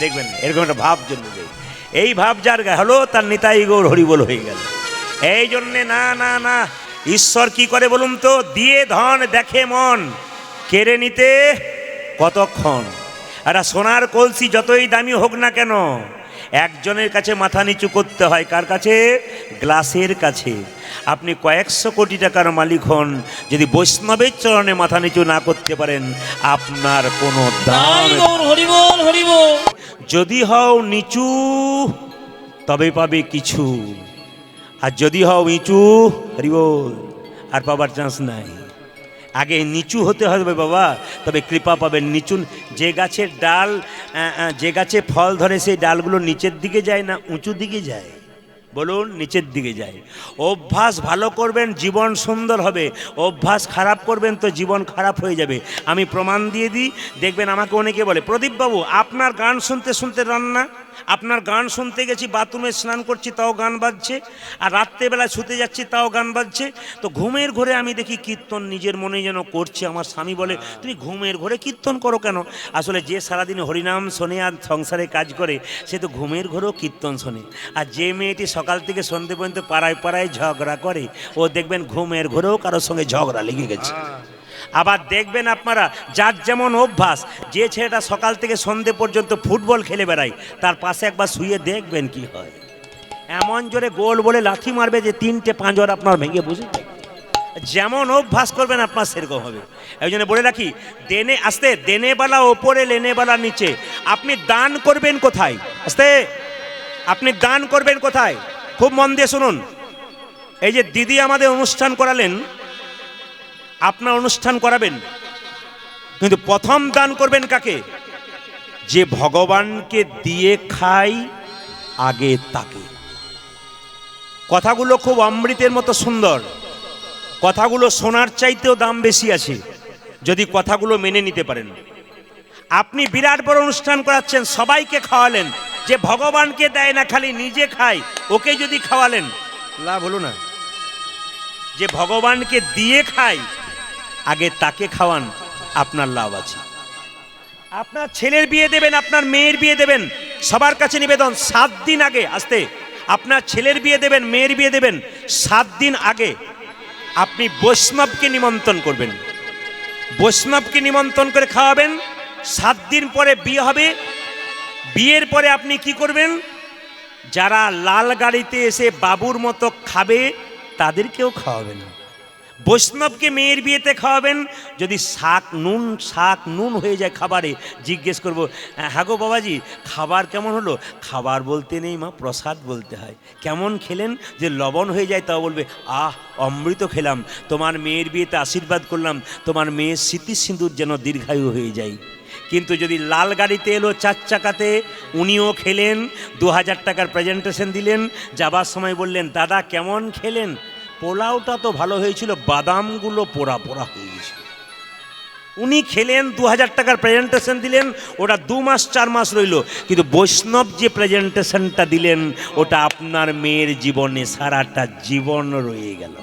দেখবেন এরকম একটা ভাব জন্য যায়। এই ভাব যার হলো তার নিতাই গৌর হরিবল হয়ে গেল। এই জন্যে না না না, ঈশ্বর কি করে বলুন তো? দিয়ে ধন দেখে মন, কেড়ে নিতে কতক্ষণ। একটা সোনার কলসি যতই দামি হোক না কেন, একজনের কাছে মাথা নিচু করতে হয়। কার কাছে? গ্লাসের কাছে। আপনি কয়েকশো কোটি টাকার মালিক হন, যদি বৈষ্ণবের চরণে মাথা নিচু না করতে পারেন আপনার কোনো দাম। যদি হও নিচু তবে পাবে কিছু, আর যদি হও নিচু হরিবল আর পাবার চান্স নাই। আগে নিচু হতে হবে বাবা, তবে কৃপা পাবেন। নিচু যে গাছের ডাল, যে গাছে ফল ধরে সেই ডালগুলো নিচের দিকে যায় না উঁচু দিকে যায়? বলুন, নিচের দিকে যায়। অভ্যাস ভালো করবেন, জীবন সুন্দর হবে। অভ্যাস খারাপ করবেন তো জীবন খারাপ হয়ে যাবে। আমি প্রমাণ দিয়ে দিই, দেখবেন আমাকে অনেকে বলে প্রদীপবাবু আপনার গান শুনতে শুনতে রান্না, আপনার গান শুনতে গেছি, বাথরুমে স্নান করছি তাও গান বাজছে, আর রাত্রেবেলা শুতে যাচ্ছি তাও গান বাজছে। তো ঘুমের ঘরে আমি দেখি কীর্তন নিজের মনে যেন করছে। আমার স্বামী বলে, তুমি ঘুমের ঘরে কীর্তন করো কেন? আসলে যে সারাদিন হরিনাম শোনে আর সংসারে কাজ করে, সে তো ঘুমের ঘরেও কীর্তন শোনে। আর যে মেয়েটি সকাল থেকে সন্ধ্যে পর্যন্ত পাড়ায় পাড়ায় ঝগড়া করে, ও দেখবেন ঘুমের ঘরেও কারোর সঙ্গে ঝগড়া লেগে গেছে। আবার দেখবেন আপনারা, যার যেমন অভ্যাস, যে ছেলেটা সকাল থেকে সন্ধ্যে পর্যন্ত ফুটবল খেলে বেড়ায়, তার পাশে একবার শুয়ে দেখবেন কি হয়। এমন জোরে গোল বলে লাথি মারবে যে 3টে পাঁজর আপনার ভেঙে বুঝে যায়। যেমন অভ্যাস করবেন আপনার সেরকম হবে। এই জন্য বলে রাখি, দেনে আস্তে, দেনেবালা ওপরে, লেনেবালা নিচে। আপনি দান করবেন কোথায়? আস্তে, আপনি দান করবেন কোথায়? খুব মন দিয়ে শুনুন। এই যে দিদি আমাদের অনুষ্ঠান করালেন, আপনার অনুষ্ঠান করাবেন, কিন্তু প্রথম দান করবেন কাকে? যে ভগবানকে দিয়ে খাই আগে তাকে। কথাগুলো খুব অমৃতের মতো সুন্দর, কথাগুলো সোনার চাইতেও দাম বেশি আছে যদি কথাগুলো মেনে নিতে পারেন। আপনি বিরাট বড় অনুষ্ঠান করাচ্ছেন, সবাইকে খাওয়ালেন, যে ভগবানকে দেয় না খালি নিজে খায়, ওকে যদি খাওয়ালেন লাভ হলো না। যে ভগবানকে দিয়ে খায় আগে তাকে খাওয়ান, আপনার লাভ আছে। আপনার ছেলের বিয়ে দেবেন, আপনার মেয়ের বিয়ে দেবেন, সবার কাছে নিবেদন 7 দিন আগে, আসতে, আপনার ছেলের বিয়ে দেবেন, মেয়ের বিয়ে দেবেন, 7 দিন আগে আপনি বৈষ্ণবকে নিমন্ত্রণ করবেন। বৈষ্ণবকে নিমন্ত্রণ করে খাওয়াবেন। 7 দিন পরে বিয়ে হবে। বিয়ের পরে আপনি কি করবেন? যারা লাল গাড়িতে এসে বাবুর মতো খাবে তাদেরকেও খাওয়াবেন। বৈষ্ণবকে মেয়ের বিয়েতে খাওয়াবেন। যদি শাক নুন হয়ে যায় খাবারে, জিজ্ঞেস করব, হ্যাঁ গো বাবাজি খাবার কেমন হলো? খাবার বলতে নেই মা, প্রসাদ বলতে হয়। কেমন খেলেন? যে লবণ হয়ে যায় তাও বলবে, আহ অমৃত খেলাম। তোমার মেয়ের বিয়েতে আশীর্বাদ করলাম, তোমার মেয়ের স্মৃতি সিঁদুর যেন দীর্ঘায়ু হয়ে যায়। কিন্তু যদি লাল গাড়িতে এলো 4 চাকাতে, উনিও খেলেন, 2000 টাকার প্রেজেন্টেশন দিলেন, যাবার সময় বললেন, দাদা কেমন খেলেন? পোলাওটা তো ভালো হয়েছিল, বাদামগুলো পোড়া পোড়া হয়ে গেছিল। উনি খেলেন, 2000 টাকার প্রেজেন্টেশন দিলেন, ওটা 2 মাস 4 মাস রইল। কিন্তু বৈষ্ণব যে প্রেজেন্টেশনটা দিলেন, ওটা আপনার মেয়ের জীবনে সারাটা জীবন রয়ে গেল।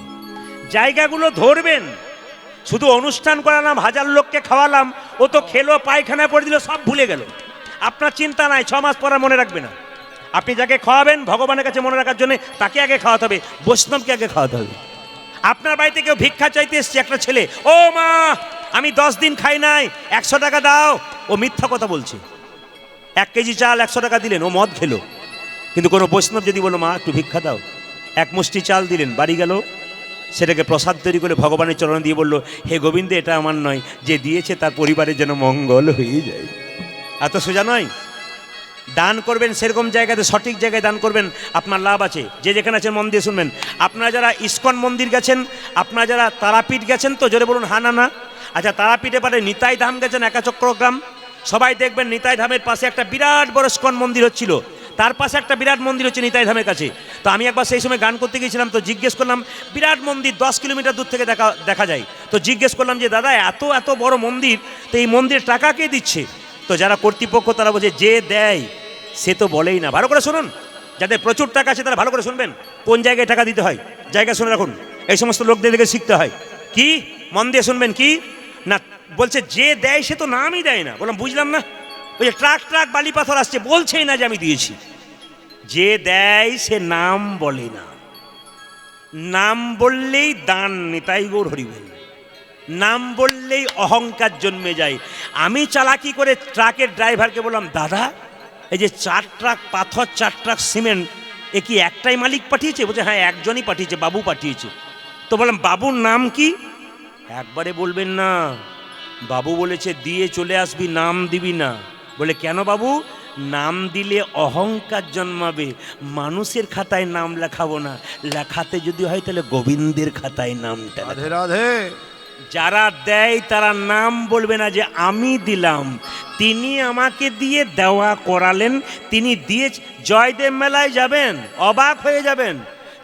জায়গাগুলো ধরবেন। শুধু অনুষ্ঠান করালাম, 1000 লোককে খাওয়ালাম, ও তো খেলো, পায়খানায় পড়ে দিল, সব ভুলে গেল। আপনার চিন্তা নাই, 6 মাস পর মনে রাখবে না। আপনি যাকে খাওয়াবেন ভগবানের কাছে মনে রাখার জন্য, তাকে আগে খাওয়াতে হবে, বৈষ্ণবকে আগে খাওয়াতে হবে। আপনার বাড়িতে কেউ ভিক্ষা চাইতে এসছে, একটা ছেলে, ও মা আমি 10 দিন খাই নাই, 100 টাকা দাও। ও মিথ্যা কথা বলছে। 1 কেজি চাল 100 টাকা দিলেন, ও মদ খেলো। কিন্তু কোনো বৈষ্ণব যদি বলো, মা একটু ভিক্ষা দাও, 1 মুষ্টি চাল দিলেন, বাড়ি গেল, সেটাকে প্রসাদ তৈরি করে ভগবানের চরণে দিয়ে বলল, হে গোবিন্দ এটা আমার নয়, যে দিয়েছে তার পরিবারের যেন মঙ্গল হয়ে যায়। এত সোজা নয়। দান করবেন সেরকম জায়গাতে, সঠিক জায়গায় দান করবেন, আপনার লাভ আছে। যে যেখানে আছেন মন দিয়ে শুনবেন। আপনারা যারা ইস্কন মন্দির গেছেন, আপনারা যারা তারাপীঠ গেছেন তো, জোরে বলুন হ্যাঁ না না। আচ্ছা, তারাপীঠে পারে নিতাই ধাম গেছেন, একাচক্রগ্রাম, সবাই দেখবেন নিতাই ধামের পাশে একটা বিরাট বড় ইস্কন মন্দির হচ্ছিল, তার পাশে একটা বিরাট মন্দির হচ্ছে নিতাই ধামের কাছে। তো আমি একবার সেই সময় গান করতে গিয়েছিলাম, তো জিজ্ঞেস করলাম, বিরাট মন্দির 10 কিলোমিটার দূর থেকে দেখা যায়। তো জিজ্ঞেস করলাম যে দাদা এত বড় মন্দির, তো এই মন্দিরের টাকা কে দিচ্ছে? তো যারা কর্তৃপক্ষ তারা বলছে, যে দেয় সে তো বলেই না। ভালো করে শুনুন, যাদের প্রচুর টাকা আছে তারা ভালো করে শুনবেন, কোন জায়গায় টাকা দিতে হয়, জায়গা শুনে রাখুন। এই সমস্ত লোকদের দিকে শিখতে হয়। কি মন দিয়ে শুনবেন, কি না বলছে, যে দেয় সে তো নামই দেয় না। বললাম বুঝলাম না। ওই যে ট্রাক বালি পাথর আসছে, বলছেই না যে আমি দিয়েছি। যে দেয় সে নাম বলে না, নাম বললেই দান, নিতাই গৌর হরি বল। নাম বললেই অহংকার জন্মে যায়। আমি চালাকি করে ট্রাকের ড্রাইভারকে বললাম, দাদা এই যে 4 ট্রাক পাথর, 4 ট্রাক সিমেন্ট, এ কি একটাই মালিক পাঠিয়েছে? বলছে হ্যাঁ একজনই পাঠিয়েছে, বাবু পাঠিয়েছে। তো বললাম বাবুর নাম কি? একবারে বলবেন না, বাবু বলেছে দিয়ে চলে আসবি, নাম দিবি না। বলে কেন বাবু? নাম দিলে অহংকার জন্মাবে, মানুষের খাতায় নাম লেখাবো না, লেখাতে যদি হয় তাহলে গোবিন্দের খাতায় নামটা। রাধে রাধে। যারা দেয় তারা নাম বলবে না যে আমি দিলাম, তিনি আমাকে দিয়ে দেওয়া করালেন, তিনি দিয়ে। জয়দেব মেলায় যাবেন, অবাক হয়ে যাবেন।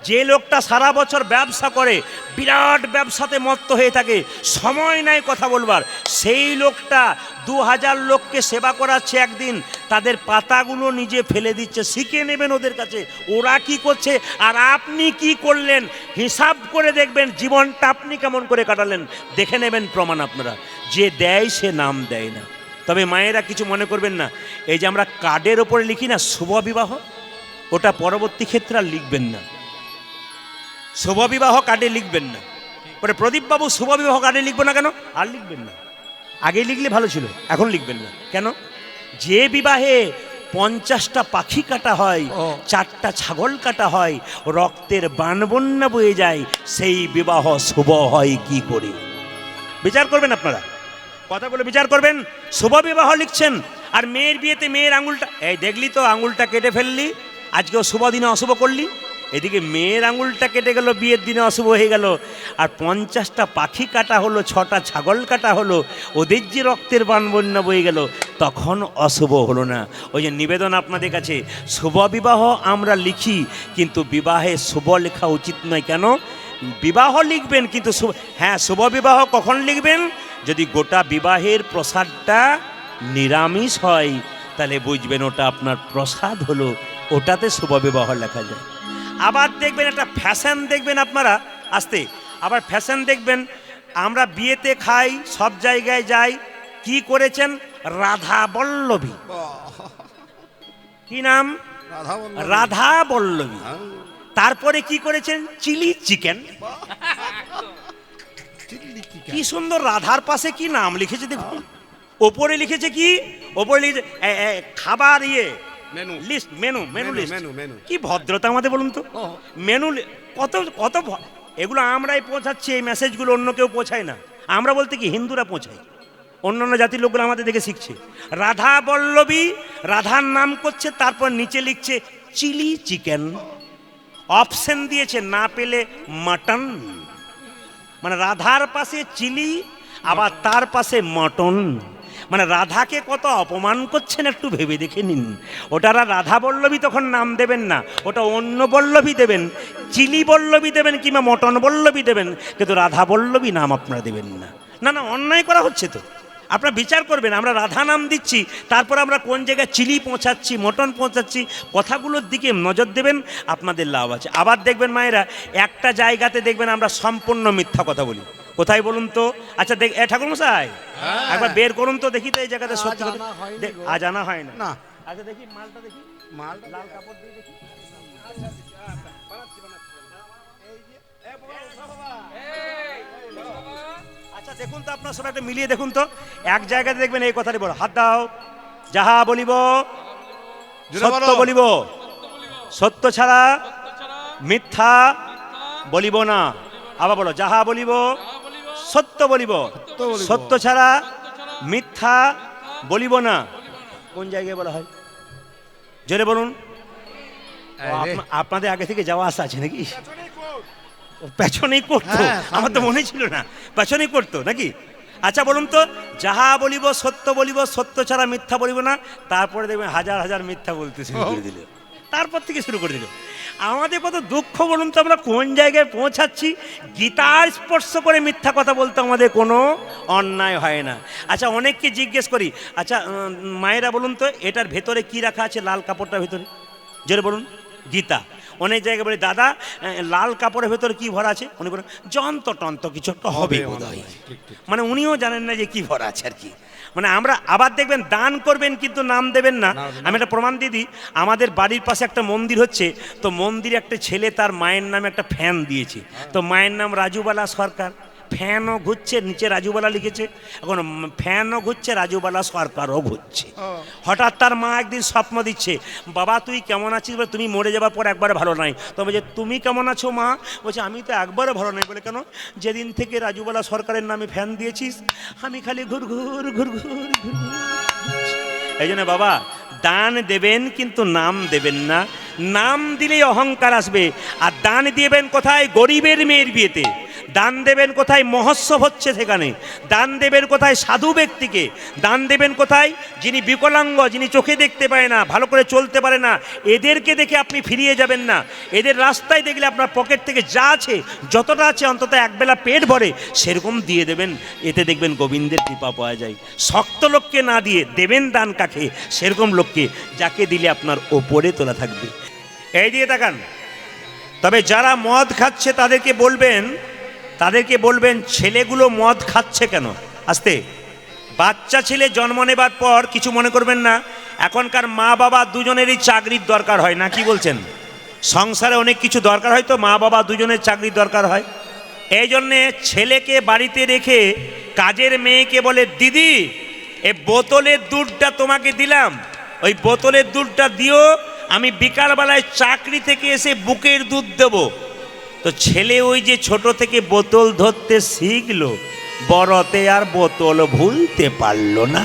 যে লোকটা সারা বছর ব্যবসা করে, বিরাট ব্যবসাতে মত্ত হয়ে থাকে, সময় নাই কথা বলবার, সেই লোকটা 2000 লোককে লোককে সেবা করাচ্ছে একদিন, তাদের পাতাগুলো নিজে ফেলে দিচ্ছে। শিখে নেবেন ওদের কাছে ওরা কি করছে আর আপনি কি করলেন, হিসাব করে দেখবেন জীবনটা আপনি কেমন করে কাটালেন, দেখে নেবেন প্রমাণ আপনারা। যে দেয় সে নাম দেয় না। তবে মায়েরা কিছু মনে করবেন না, এই যে আমরা কার্ডের ওপরে লিখি না শুভ বিবাহ, ওটা পরবর্তী ক্ষেত্রে আর লিখবেন না। শুভ বিবাহ কার্ডে লিখবেন না। পরে প্রদীপবাবু শুভ বিবাহ কার্ডে লিখবো না কেন, আর লিখবেন না। আগে লিখলে ভালো ছিল, এখন লিখবেন না কেন? যে বিবাহে 50টা পাখি কাটা হয়, 4টা ছাগল কাটা হয়, রক্তের বানবন্যা বয়ে যায়, সেই বিবাহ শুভ হয় কি করে? বিচার করবেন আপনারা, কথাগুলো বিচার করবেন। শুভ বিবাহ লিখছেন আর মেয়ের বিয়েতে মেয়ের আঙুলটা, এই দেখলি তো আঙুলটা কেটে ফেললি, আজকেও শুভ দিনে অশুভ করলি। এদিকে মেয়ের আঙুলটা কেটে গেল, বিয়ের দিনে অশুভ হয়ে গেল। আর 50টা পাখি কাটা হলো, 6টা ছাগল কাটা হলো, ওদের যে রক্তের বানবন্যা বয়ে গেল, তখন অশুভ হলো না। ওই যে নিবেদন আপনাদের কাছে, শুভ বিবাহ আমরা লিখি কিন্তু বিবাহে শুভ লেখা উচিত নয়। কেন? বিবাহ লিখবেন কিন্তু হ্যাঁ, শুভ বিবাহ কখন লিখবেন? যদি গোটা বিবাহের প্রসাদটা নিরামিষ হয়, তাহলে বুঝবেন ওটা আপনার প্রসাদ হলো, ওটাতে শুভ বিবাহ লেখা যায়। আবার দেখবেন একটা ফ্যাশন দেখবেন আপনারা, আসতে আবার ফ্যাশন দেখবেন, আমরা বিয়েতে খাই, সব জায়গায় যাই, কি করেছেন? রাধা বল্লভী। কি নাম? রাধা বল্লভী। তারপরে কি করেছেন? Chilli chicken. কি সুন্দর, রাধার পাশে কি নাম লিখেছে দেখুন। ওপরে লিখেছে কি? ওপরে লিখেছে খাবার লিস্ট, মেনু লিস্ট। কি ভদ্রতা আমাদের বলুন তো, মেনু কত কত। এগুলো আমরাই পৌঁছাচ্ছি, এই মেসেজগুলো অন্য কেউ পৌঁছায় না। আমরা বলতে কি হিন্দুরা পৌঁছায়, অন্যান্য জাতির লোকগুলো আমাদের দেখে শিখছে। রাধা বল্লভী, রাধার নাম করছে, তারপর নিচে লিখছে চিলি চিকেন। অপশন দিয়েছে, না পেলে মাটন। মানে রাধার পাশে চিলি, আবার তার পাশে মটন। মানে রাধাকে কত অপমান করছেন একটু ভেবে দেখে নিন। ওটারা রাধা বল্লভী তখন নাম দেবেন না, ওটা অন্য বল্লভী দেবেন, চিলি বল্লভী দেবেন কিংবা মটন বল্লভী দেবেন, কিন্তু রাধা বল্লভী নাম আপনারা দেবেন না। না না, অন্যায় করা হচ্ছে তো। আপনারা বিচার করবেন, আমরা রাধা নাম দিচ্ছি, তারপর আমরা কোন জায়গায় চিলি পৌঁছাচ্ছি, মটন পৌঁছাচ্ছি, কথাগুলোর দিকে নজর দেবেন, আপনাদের লাভ আছে। আবার দেখবেন মায়েরা, একটা জায়গাতে দেখবেন আমরা সম্পূর্ণ মিথ্যা কথা বলি। কোথায় বলুন তো? আচ্ছা দেখ, ঠাকুর মশাই একবার বের করুন তো দেখি তো এই জায়গাতে সত্যি কথা। আজ আনা হয় না। আচ্ছা দেখি মালটা, দেখি মালটা, লাল কাপড় দিয়ে দেখি। আচ্ছা দেখুন তো, আপনার সবাই একটা মিলিয়ে দেখুন তো, এক জায়গাতে দেখবেন এই কথাটি বলো, হাত দাও। যাহা বলিব সত্য বলিব, সত্য ছাড়া মিথ্যা বলিব না। আবার বলো, যাহা বলিব সত্য বলিব, সত্য ছাড়া মিথ্যা বলিব না। কোন জায়গায় বলা হয় জোরে বলুন। আপনাদের আগে থেকে যাওয়া আসা আছে নাকি? পেছনেই করতো, আমার তো মনে ছিল না, পেছনেই করতো নাকি? আচ্ছা বলুন তো, যাহা বলিব সত্য বলিব, সত্য ছাড়া মিথ্যা বলিব না। তারপরে দেখবেন হাজার হাজার মিথ্যা বলতে শুরু করে দিল, তারপর থেকে শুরু করে দিল। আমাদের কত দুঃখ বলুন তো, আমরা কোন জায়গায় পৌঁছাচ্ছি? গীতার স্পর্শ করে মিথ্যা কথা বলতে আমাদের কোনো অন্যায় হয় না। আচ্ছা অনেককে জিজ্ঞেস করি, আচ্ছা মায়েরা বলুন তো, এটার ভেতরে কি রাখা আছে? লাল কাপড়টার ভেতরে জোরে বলুন। গীতা। অনেক জায়গায় বলি, দাদা লাল কাপড়ের ভেতরে কি ভরা আছে? উনি বলেন যন্ত্র টন্ত্র কিছু একটা হবে বোধহয়। মানে উনিও জানেন না যে কি ভরা আছে আর কি। মানে আমরা আবার দেখবেন দান করবেন কিন্তু নাম দেবেন না। আমি একটা প্রমাণ দিয়ে দিই, আমাদের বাড়ির পাশে একটা মন্দির হচ্ছে, তো মন্দিরে একটা ছেলে তার মায়ের নামে একটা ফ্যান দিয়েছে। তো মায়ের নাম রাজুবালা সরকার, ফ্যানও ঘুরছে, নিচে রাজুবালা লিখেছে। এখন ফ্যানও ঘুরছে, রাজুবালা সরকারও ঘুরছে। হঠাৎ তার মা একদিন স্বপ্ন দিচ্ছে, বাবা তুই কেমন আছিস? বলে তুমি মরে যাবার পর একবারে ভালো নাই। তবে যে তুমি কেমন আছো মা? বলছে আমি তো একবারে ভালো নাই। বলে কেন? যেদিন থেকে রাজুবালা সরকারের নামে ফ্যান দিয়েছিস, আমি খালি ঘুর ঘুর ঘুর ঘুর ঘুর। এই জন্য বাবা দান দেবেন কিন্তু নাম দেবেন না। নাম দিলেই অহংকার আসবে। আর দান দিবেন কোথায়? গরিবের মেয়ের বিয়েতে। দান দেবেন কোথায়? মহোৎসব হচ্ছে সেখানে। দান দেবেন কোথায়? সাধু ব্যক্তিকে। দান দেবেন কোথায়? যিনি বিকলাঙ্গ, যিনি চোখে দেখতে পায় না, ভালো করে চলতে পারে না, এদেরকে দেখে আপনি ফিরিয়ে যাবেন না। এদের রাস্তায় দেখলে আপনার পকেট থেকে যা আছে, যতটা আছে অন্তত একবেলা পেট ভরে সেরকম দিয়ে দেবেন। এতে দেখবেন গোবিন্দের কৃপা পাওয়া যায়। শক্ত লোককে না দিয়ে দেবেন দান কাকে? সেরকম লোককে, যাকে দিলে আপনার ওপরে তোলা থাকবে। এই দিকে তাকান। তবে যারা মদ খাচ্ছে তাদেরকে বলবেন ছেলেগুলো মদ খাচ্ছে কেন? আস্তে। বাচ্চা ছেলে জন্ম নেবার পর কিছু মনে করবেন না, এখনকার মা বাবা দুজনেরই চাকরির দরকার হয় না, কি বলছেন? সংসারে অনেক কিছু দরকার হয়, তো মা বাবা দুজনের চাকরির দরকার হয়। এই জন্যে ছেলেকে বাড়িতে রেখে কাজের মেয়েকে বলে, দিদি এ বোতলের দুধটা তোমাকে দিলাম, ওই বোতলের দুধটা দিও, আমি বিকালবেলায় চাকরি থেকে এসে বুকের দুধ দেব। তো ছেলে ওই যে ছোট থেকে বোতল ধরতে শিখলো, বড়তে আর বোতল ভুলতে পারলো না,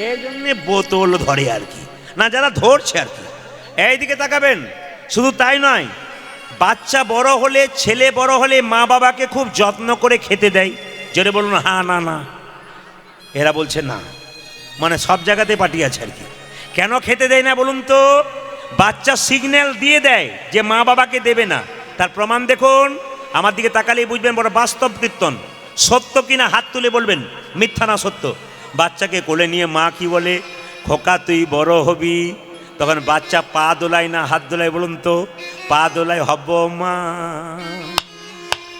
এই জন্যে বোতল ধরে আর কি, না যারা ধরছে আর কি। এইদিকে তাকাবেন। শুধু তাই নয়, বাচ্চা বড় হলে, ছেলে বড় হলে মা বাবাকে খুব যত্ন করে খেতে দেয়। জোরে বলুন হ্যাঁ না না। এরা বলছে না, মানে সব জায়গাতে পার্টি আছে আর কি। কেন খেতে দেয় না বলুন তো? বাচ্চা সিগন্যাল দিয়ে দেয় যে মা বাবাকে দেবে না। তার প্রমাণ দেখুন, আমার দিকে তাকালেই বুঝবেন বড় বাস্তব কীর্তন। সত্য কিনা হাত তুলে বলবেন, মিথ্যা না সত্য। বাচ্চাকে কোলে নিয়ে মা কি বলে? খোকা তুই বড় হবি। তখন বাচ্চা পা দোলায় না হাত দোলায় বলুন তো? পা দোলায়, হব মা।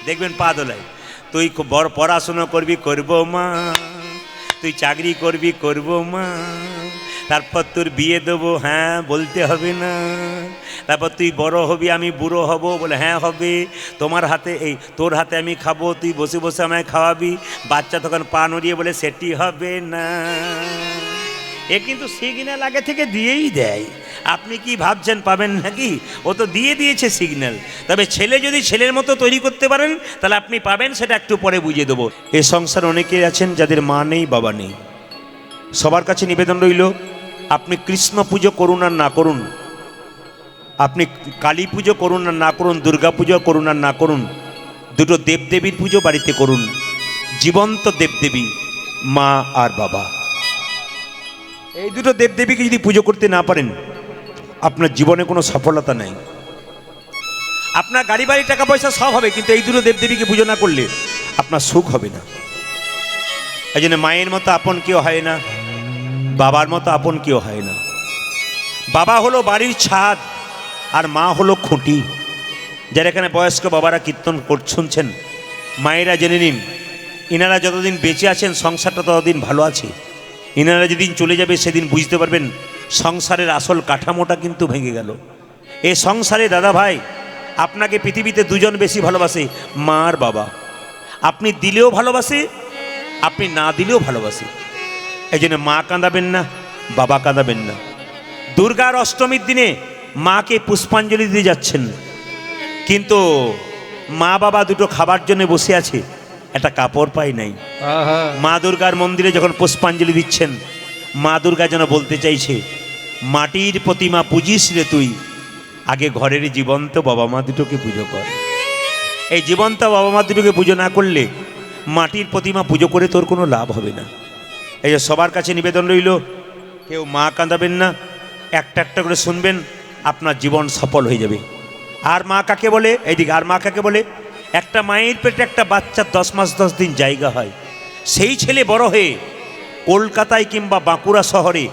দেখবেন পা দোলায়। তুই বড় পড়াশুনো করবি, করব মা। তুই চাকরি করবি, করব মা। তারপর তোর বিয়ে দেবো, হ্যাঁ বলতে হবে না। তারপর তুই বড় হবি, আমি বুড়ো হব, বলে হ্যাঁ হবে। তোমার হাতে তোর হাতে আমি খাবো, তুই বসে বসে আমায় খাওয়াবি। বাচ্চা তখন পা নড়িয়ে বলে সেটি হবে না। এ কিন্তু সিগন্যাল আগে থেকে দিয়েই দেয়। আপনি কি ভাবছেন পাবেন নাকি? ও তো দিয়ে দিয়েছে সিগন্যাল। তবে ছেলে যদি ছেলের মতো তৈরি করতে পারেন তাহলে আপনি পাবেন, সেটা একটু পরে বুঝিয়ে দেবো। এ সংসারে অনেকেই আছেন যাদের মা নেই, বাবা নেই। সবার কাছে নিবেদন রইল, আপনি কৃষ্ণ পুজো করুন আর না করুন, আপনি কালী পুজো করুন আর না করুন, দুর্গা পুজো করুন আর না করুন, দুটো দেবদেবীর পুজো বাড়িতে করুন। জীবন্ত দেবদেবী মা আর বাবা, এই দুটো দেবদেবীকে যদি পুজো করতে না পারেন, আপনার জীবনে কোনো সফলতা নেই। আপনার গাড়ি বাড়ি টাকা পয়সা সব হবে, কিন্তু এই দুটো দেবদেবীকে পুজো না করলে আপনার সুখ হবে না। এই জন্য মায়ের মতো আপন কেউ হয় না, বাবার মতো আপন কেউ হয় না। বাবা হলো বাড়ির ছাদ আর মা হলো খুঁটি। যারা এখানে বয়স্ক বাবারা কীর্তন শুনছেন, মায়েরা জেনে নিন, ইনারা যতদিন বেঁচে আছেন সংসারটা ততদিন ভালো আছে। ইনারা যেদিন চলে যাবে সেদিন বুঝতে পারবেন সংসারের আসল কাঠামোটা কিন্তু ভেঙে গেল। এই সংসারে দাদা ভাই, আপনাকে পৃথিবীতে দুজন বেশি ভালোবাসে, মা আর বাবা। আপনি দিলেও ভালোবাসে, আপনি না দিলেও ভালোবাসে। এই জন্য মা কাঁদাবেন না, বাবা কাঁদাবেন না। দুর্গার অষ্টমীর দিনে মাকে পুষ্পাঞ্জলি দিতে যাচ্ছেন, কিন্তু মা বাবা দুটো খাবার জন্য বসে আছে, একটা কাপড় পাই নাই। মা দুর্গার মন্দিরে যখন পুষ্পাঞ্জলি দিচ্ছেন, মা দুর্গা যেন বলতে চাইছে, মাটির প্রতিমা পুজিস রে তুই, আগে ঘরের জীবন্ত বাবা মা দুটোকে পুজো কর। এই জীবন্ত বাবা মা দুটোকে পুজো না করলে মাটির প্রতিমা পুজো করে তোর কোনো লাভ হবে না। এই যে সবার কাছে নিবেদন রইল, কেউ মা কাঁদাবেন না, একটা একটা করে শুনবেন, আপনার জীবন সফল হয়ে যাবে। আর মা কাকে বলে? এইদিকে, আর মা কাকে বলে? একটা মায়ের পেটে একটা বাচ্চার 10 মাস 10 দিন জায়গা হয়। সেই ছেলে বড় হয়ে কলকাতায় কিংবা বাঁকুড়া শহরে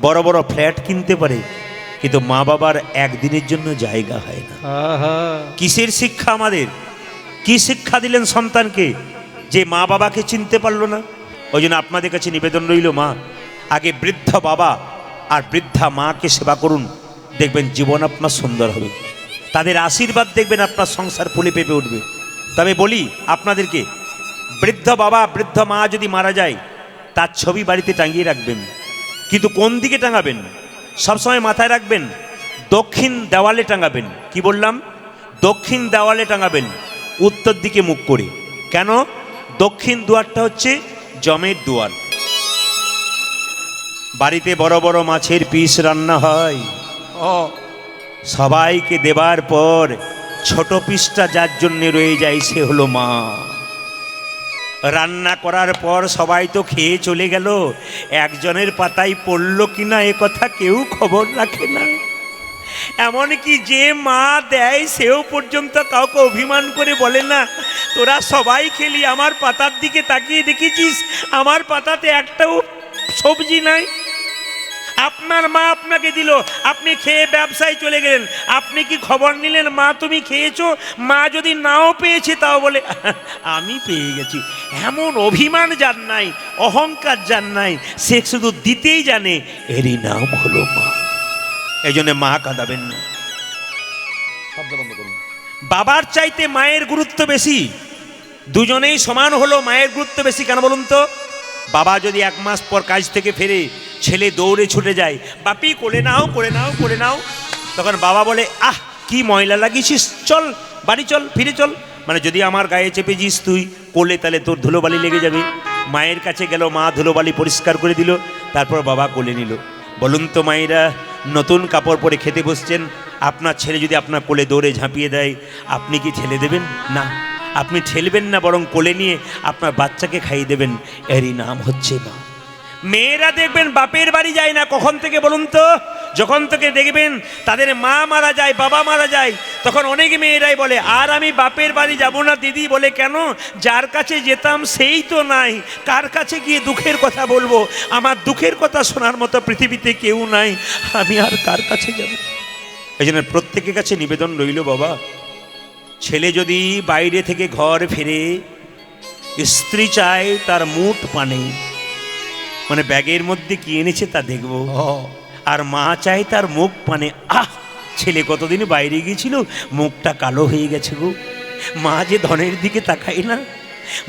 বড় বড় ফ্ল্যাট কিনতে পারে, কিন্তু মা বাবার একদিনের জন্য জায়গা হয় না। কিসের শিক্ষা আমাদের? কি শিক্ষা দিলেন সন্তানকে যে মা বাবাকে চিনতে পারলো না? ওই জন্য আপনাদের কাছে নিবেদন রইল, মা আগে বৃদ্ধ বাবা আর বৃদ্ধা মাকে সেবা করুন, দেখবেন জীবন আপনার সুন্দর হবে। তাদের আশীর্বাদ দেখবেন আপনার সংসার ফুলে পেঁপে উঠবে। তবে বলি আপনাদেরকে, বৃদ্ধ বাবা বৃদ্ধ মা যদি মারা যায়, তার ছবি বাড়িতে টাঙিয়ে রাখবেন, কিন্তু কোন দিকে টাঙাবেন? সবসময় মাথায় রাখবেন, দক্ষিণ দেওয়ালে টাঙাবেন। কি বললাম? দক্ষিণ দেওয়ালে টাঙাবেন, উত্তর দিকে মুখ করে। কেন? দক্ষিণ দুয়ারটা হচ্ছে জমের দুয়ার। বাড়িতে বড় বড় মাছের পিস রান্না হয়, সবাইকে দেবার পর ছোট পিসটা যার জন্যে রয়ে যায় সে হলো মা। রান্না করার পর সবাই তো খেয়ে চলে গেল, একজনের পাতায় পড়লো কিনা এ কথা কেউ খবর রাখে না। এমনকি যে মা দেয় সেও পর্যন্ত কাউকে অভিমান করে বলে না, তোরা সবাই খেলি, আমার পাতার দিকে তাকিয়ে দেখেছিস আমার পাতাতে একটাও সবজি নাই। আপনার মা আপনাকে দিল, আপনি খেয়ে ব্যবসায় চলে গেলেন, আপনি কি খবর নিলেন মা তুমি খেয়েছো? মা যদি নাও পেয়েছে তাও বলে আমি পেয়ে গেছি। এমন অভিমান যার নাই, অহংকার যার নাই, সে শুধু দিতেই জানে, এরই নাম হলো মা। এই জন্য মা কাঁদাবেন না। শব্দ বন্ধ করুন। বাবার চাইতে মায়ের গুরুত্ব বেশি, দুজনেই সমান হলো, মায়ের গুরুত্ব বেশি। কেন বলুন তো? বাবা যদি 1 মাস পর কাজ থেকে ফেরে, ছেলে দৌড়ে ছুটে যায়, বাপি কোলে নাও কোলে নাও কোলে নাও, তখন বাবা বলে আহ কি ময়লা লাগিয়েছিস, চল বাড়ি চল, ফিরে চল। মানে যদি আমার গায়ে চেপেছিস তুই কোলে, তাহলে তোর ধুলোবালি লেগে যাবে। মায়ের কাছে গেল, মা ধুলোবালি পরিষ্কার করে দিল, তারপর বাবা কোলে নিল। বলুন তো মায়েরা, নতুন কাপড় পরে খেতে বসছেন, আপনার ছেলে যদি আপনার কোলে দৌড়ে ঝাঁপিয়ে দেয়, আপনি কি ঠেলে দেবেন? না, আপনি ঠেলবেন না, বরং কোলে নিয়ে আপনার বাচ্চাকে খাইয়ে দেবেন। এরই নাম হচ্ছে মা। মেয়েরা দেখবেন বাপের বাড়ি যায় না, কখন থেকে বলুন তো? যখন থেকে দেখবেন তাদের মা মারা যায়, বাবা মারা যায়, তখন অনেক মেয়েরাই বলে আর আমি বাপের বাড়ি যাব না দিদি। বলে কেন? যার কাছে যেতাম সেই তো নাই, কার কাছে গিয়ে দুঃখের কথা বলবো? আমার দুঃখের কথা শোনার মতো পৃথিবীতে কেউ নাই, আমি আর কার কাছে যাব? এই জন্য প্রত্যেকের কাছে নিবেদন রইল, বাবা, ছেলে যদি বাইরে থেকে ঘর ফিরে, স্ত্রী চায় তার মুঠ পানে, মানে ব্যাগের মধ্যে কি এনেছে তা দেখবো, আর মা চায় তার মুখ পানে। আহ, ছেলে কতদিন বাইরে গিয়েছিল, মুখটা কালো হয়ে গেছে গো। মা যে ধনের দিকে তাকায় না,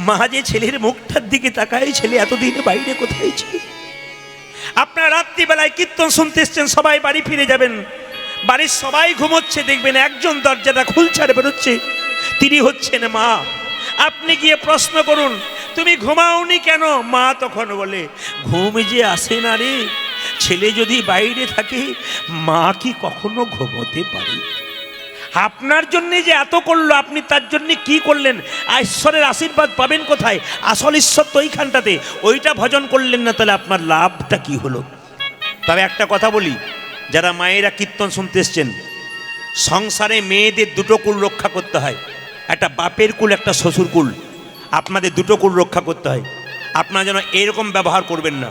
মা যে ছেলের মুখটার দিকে তাকায়, ছেলে এতদিন বাইরে কোথায় ছিল? আপনার রাত্রিবেলায় কীর্তন শুনতে এসছেন, সবাই বাড়ি ফিরে যাবেন, বাড়ির সবাই ঘুমোচ্ছে, দেখবেন একজন দরজাটা খুলছে আর বেরোচ্ছে, তিনি হচ্ছেন মা। আপনি গিয়ে প্রশ্ন করুন তুমি ঘুমাওনি কেন? মা তখন বলে ঘুম যে আসে না রে, ছেলে যদি বাইরে থাকে মা কি কখনো ঘুমোতে পারে? আপনার জন্যে যে এত করলো, আপনি তার জন্য কি করলেন? ঈশ্বরের আশীর্বাদ পাবেন কোথায়? আসল ঈশ্বর তো ওইখানটাতে, ওইটা ভজন করলেন না, তাহলে আপনার লাভটা কি হলো? তবে একটা কথা বলি, যারা মায়েরা কীর্তন শুনতে এসছেন, সংসারে মেয়েদের দুটো কুল রক্ষা করতে হয়, একটা বাপের কুল, একটা শ্বশুর কুল। আপনাদের দুটো কুল রক্ষা করতে হয়। আপনারা যেন এরকম ব্যবহার করবেন না।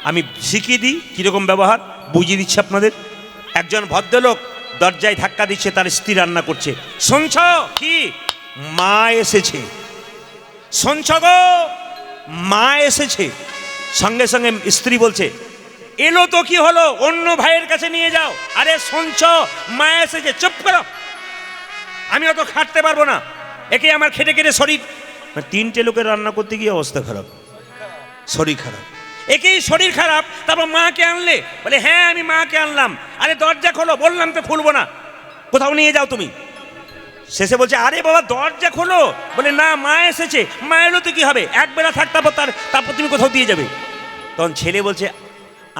আমি শিখিয়ে দিই কীরকম ব্যবহার, বুঝিয়ে দিচ্ছি আপনাদের। একজন ভদ্রলোক দরজায় ধাক্কা দিচ্ছে, তার স্ত্রী রান্না করছে। শুনছ কি? মা এসেছে। শুনছ গো, মা এসেছে। সঙ্গে সঙ্গে স্ত্রী বলছে এলো তো কি হলো, অন্য ভাইয়ের কাছে নিয়ে যাও। আরে শুনছ, মা এসেছে, চুপ করো, আমি অত খাটতে পারবো না, একে আমার খেটে খেটে শরীর। 3টে লোকের রান্না করতে গিয়ে অবস্থা খারাপ, শরীর খারাপ, একেই শরীর খারাপ, তারপর মাকে আনলে। বলে হ্যাঁ আমি মাকে আনলাম। আরে দরজা খোলো, বললাম তো খুলবো না, কোথাও নিয়ে যাও তুমি। শেষে বলছে আরে বাবা দরজা খোলো। বলে না মা এসেছে। মা এলো তো কি হবে, একবেলা থাক, তারপর তুমি কোথাও দিয়ে যাবে। তখন ছেলে বলছে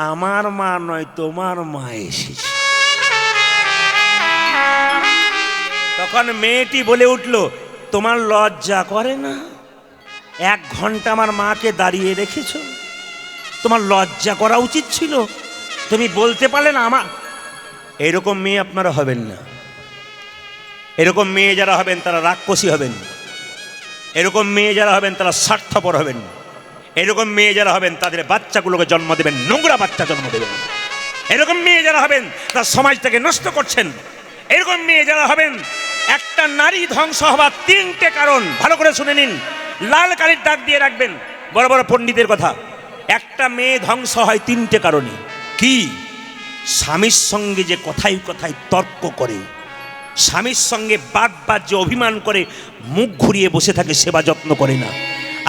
আমার মা নয়, তোমার মা এসেছে। তখন মেয়েটি বলে উঠল তোমার লজ্জা করে না? 1 ঘন্টা আমার মাকে দাঁড়িয়ে রেখেছ, তোমার লজ্জা করা উচিত ছিল, তুমি বলতে পারলে না আমার। এরকম মেয়ে আপনারা হবেন না। এরকম মেয়ে যারা হবেন তারা রাক্ষসী হবেন। এরকম মেয়ে যারা হবেন তারা স্বার্থপর হবেন। এরকম মেয়ে যারা হবেন তাদের বাচ্চাগুলোকে জন্ম দেবেন, নোংরা বাচ্চা জন্ম দেবেন। এরকম মেয়ে যারা হবেন তারা সমাজটাকে নষ্ট করছেন। এরকম মেয়ে যারা হবেন, একটা নারী ধ্বংস হবার 3টে কারণ, ভালো করে শুনে নিন, লাল কালির দাগ দিয়ে রাখবেন, বড় বড় পণ্ডিতের কথা। একটা মেয়ে ধ্বংস হয় 3টে কারণে। কি? স্বামীর সঙ্গে যে কথায় কথায় তর্ক করে, স্বামীর সঙ্গে বারবার যে অভিমান করে, মুখ ঘুরিয়ে বসে থাকে, সেবা যত্ন করে না।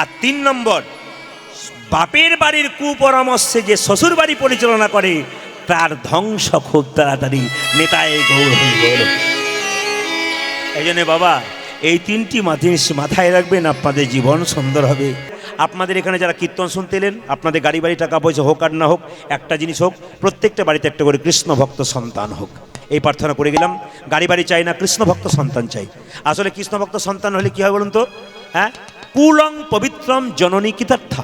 আর 3 নম্বর, বাপের বাড়ির কুপরামর্শে যে শ্বশুর বাড়ি পরিচালনা করে, তার ধ্বংস খুব তাড়াতাড়ি। নেতায় গৌর গৌর। এই জন্য বাবা এই 3টি মাথায় রাখবেন, আপনাদের জীবন সুন্দর হবে। আপনাদের এখানে যারা কীর্তন শুনতে এলেন, আপনাদের গাড়ি বাড়ি টাকা পয়সা হোক আর না হোক, একটা জিনিস হোক, প্রত্যেকটা বাড়িতে একটা করে কৃষ্ণ ভক্ত সন্তান হোক। এই প্রার্থনা করে গেলাম। গাড়ি বাড়ি চাই না, কৃষ্ণ ভক্ত সন্তান চাই। আসলে কৃষ্ণ ভক্ত সন্তান হলে কি হয় বলুন তো? হ্যাঁ, কুলং পবিত্রম জননী কৃতার্থা,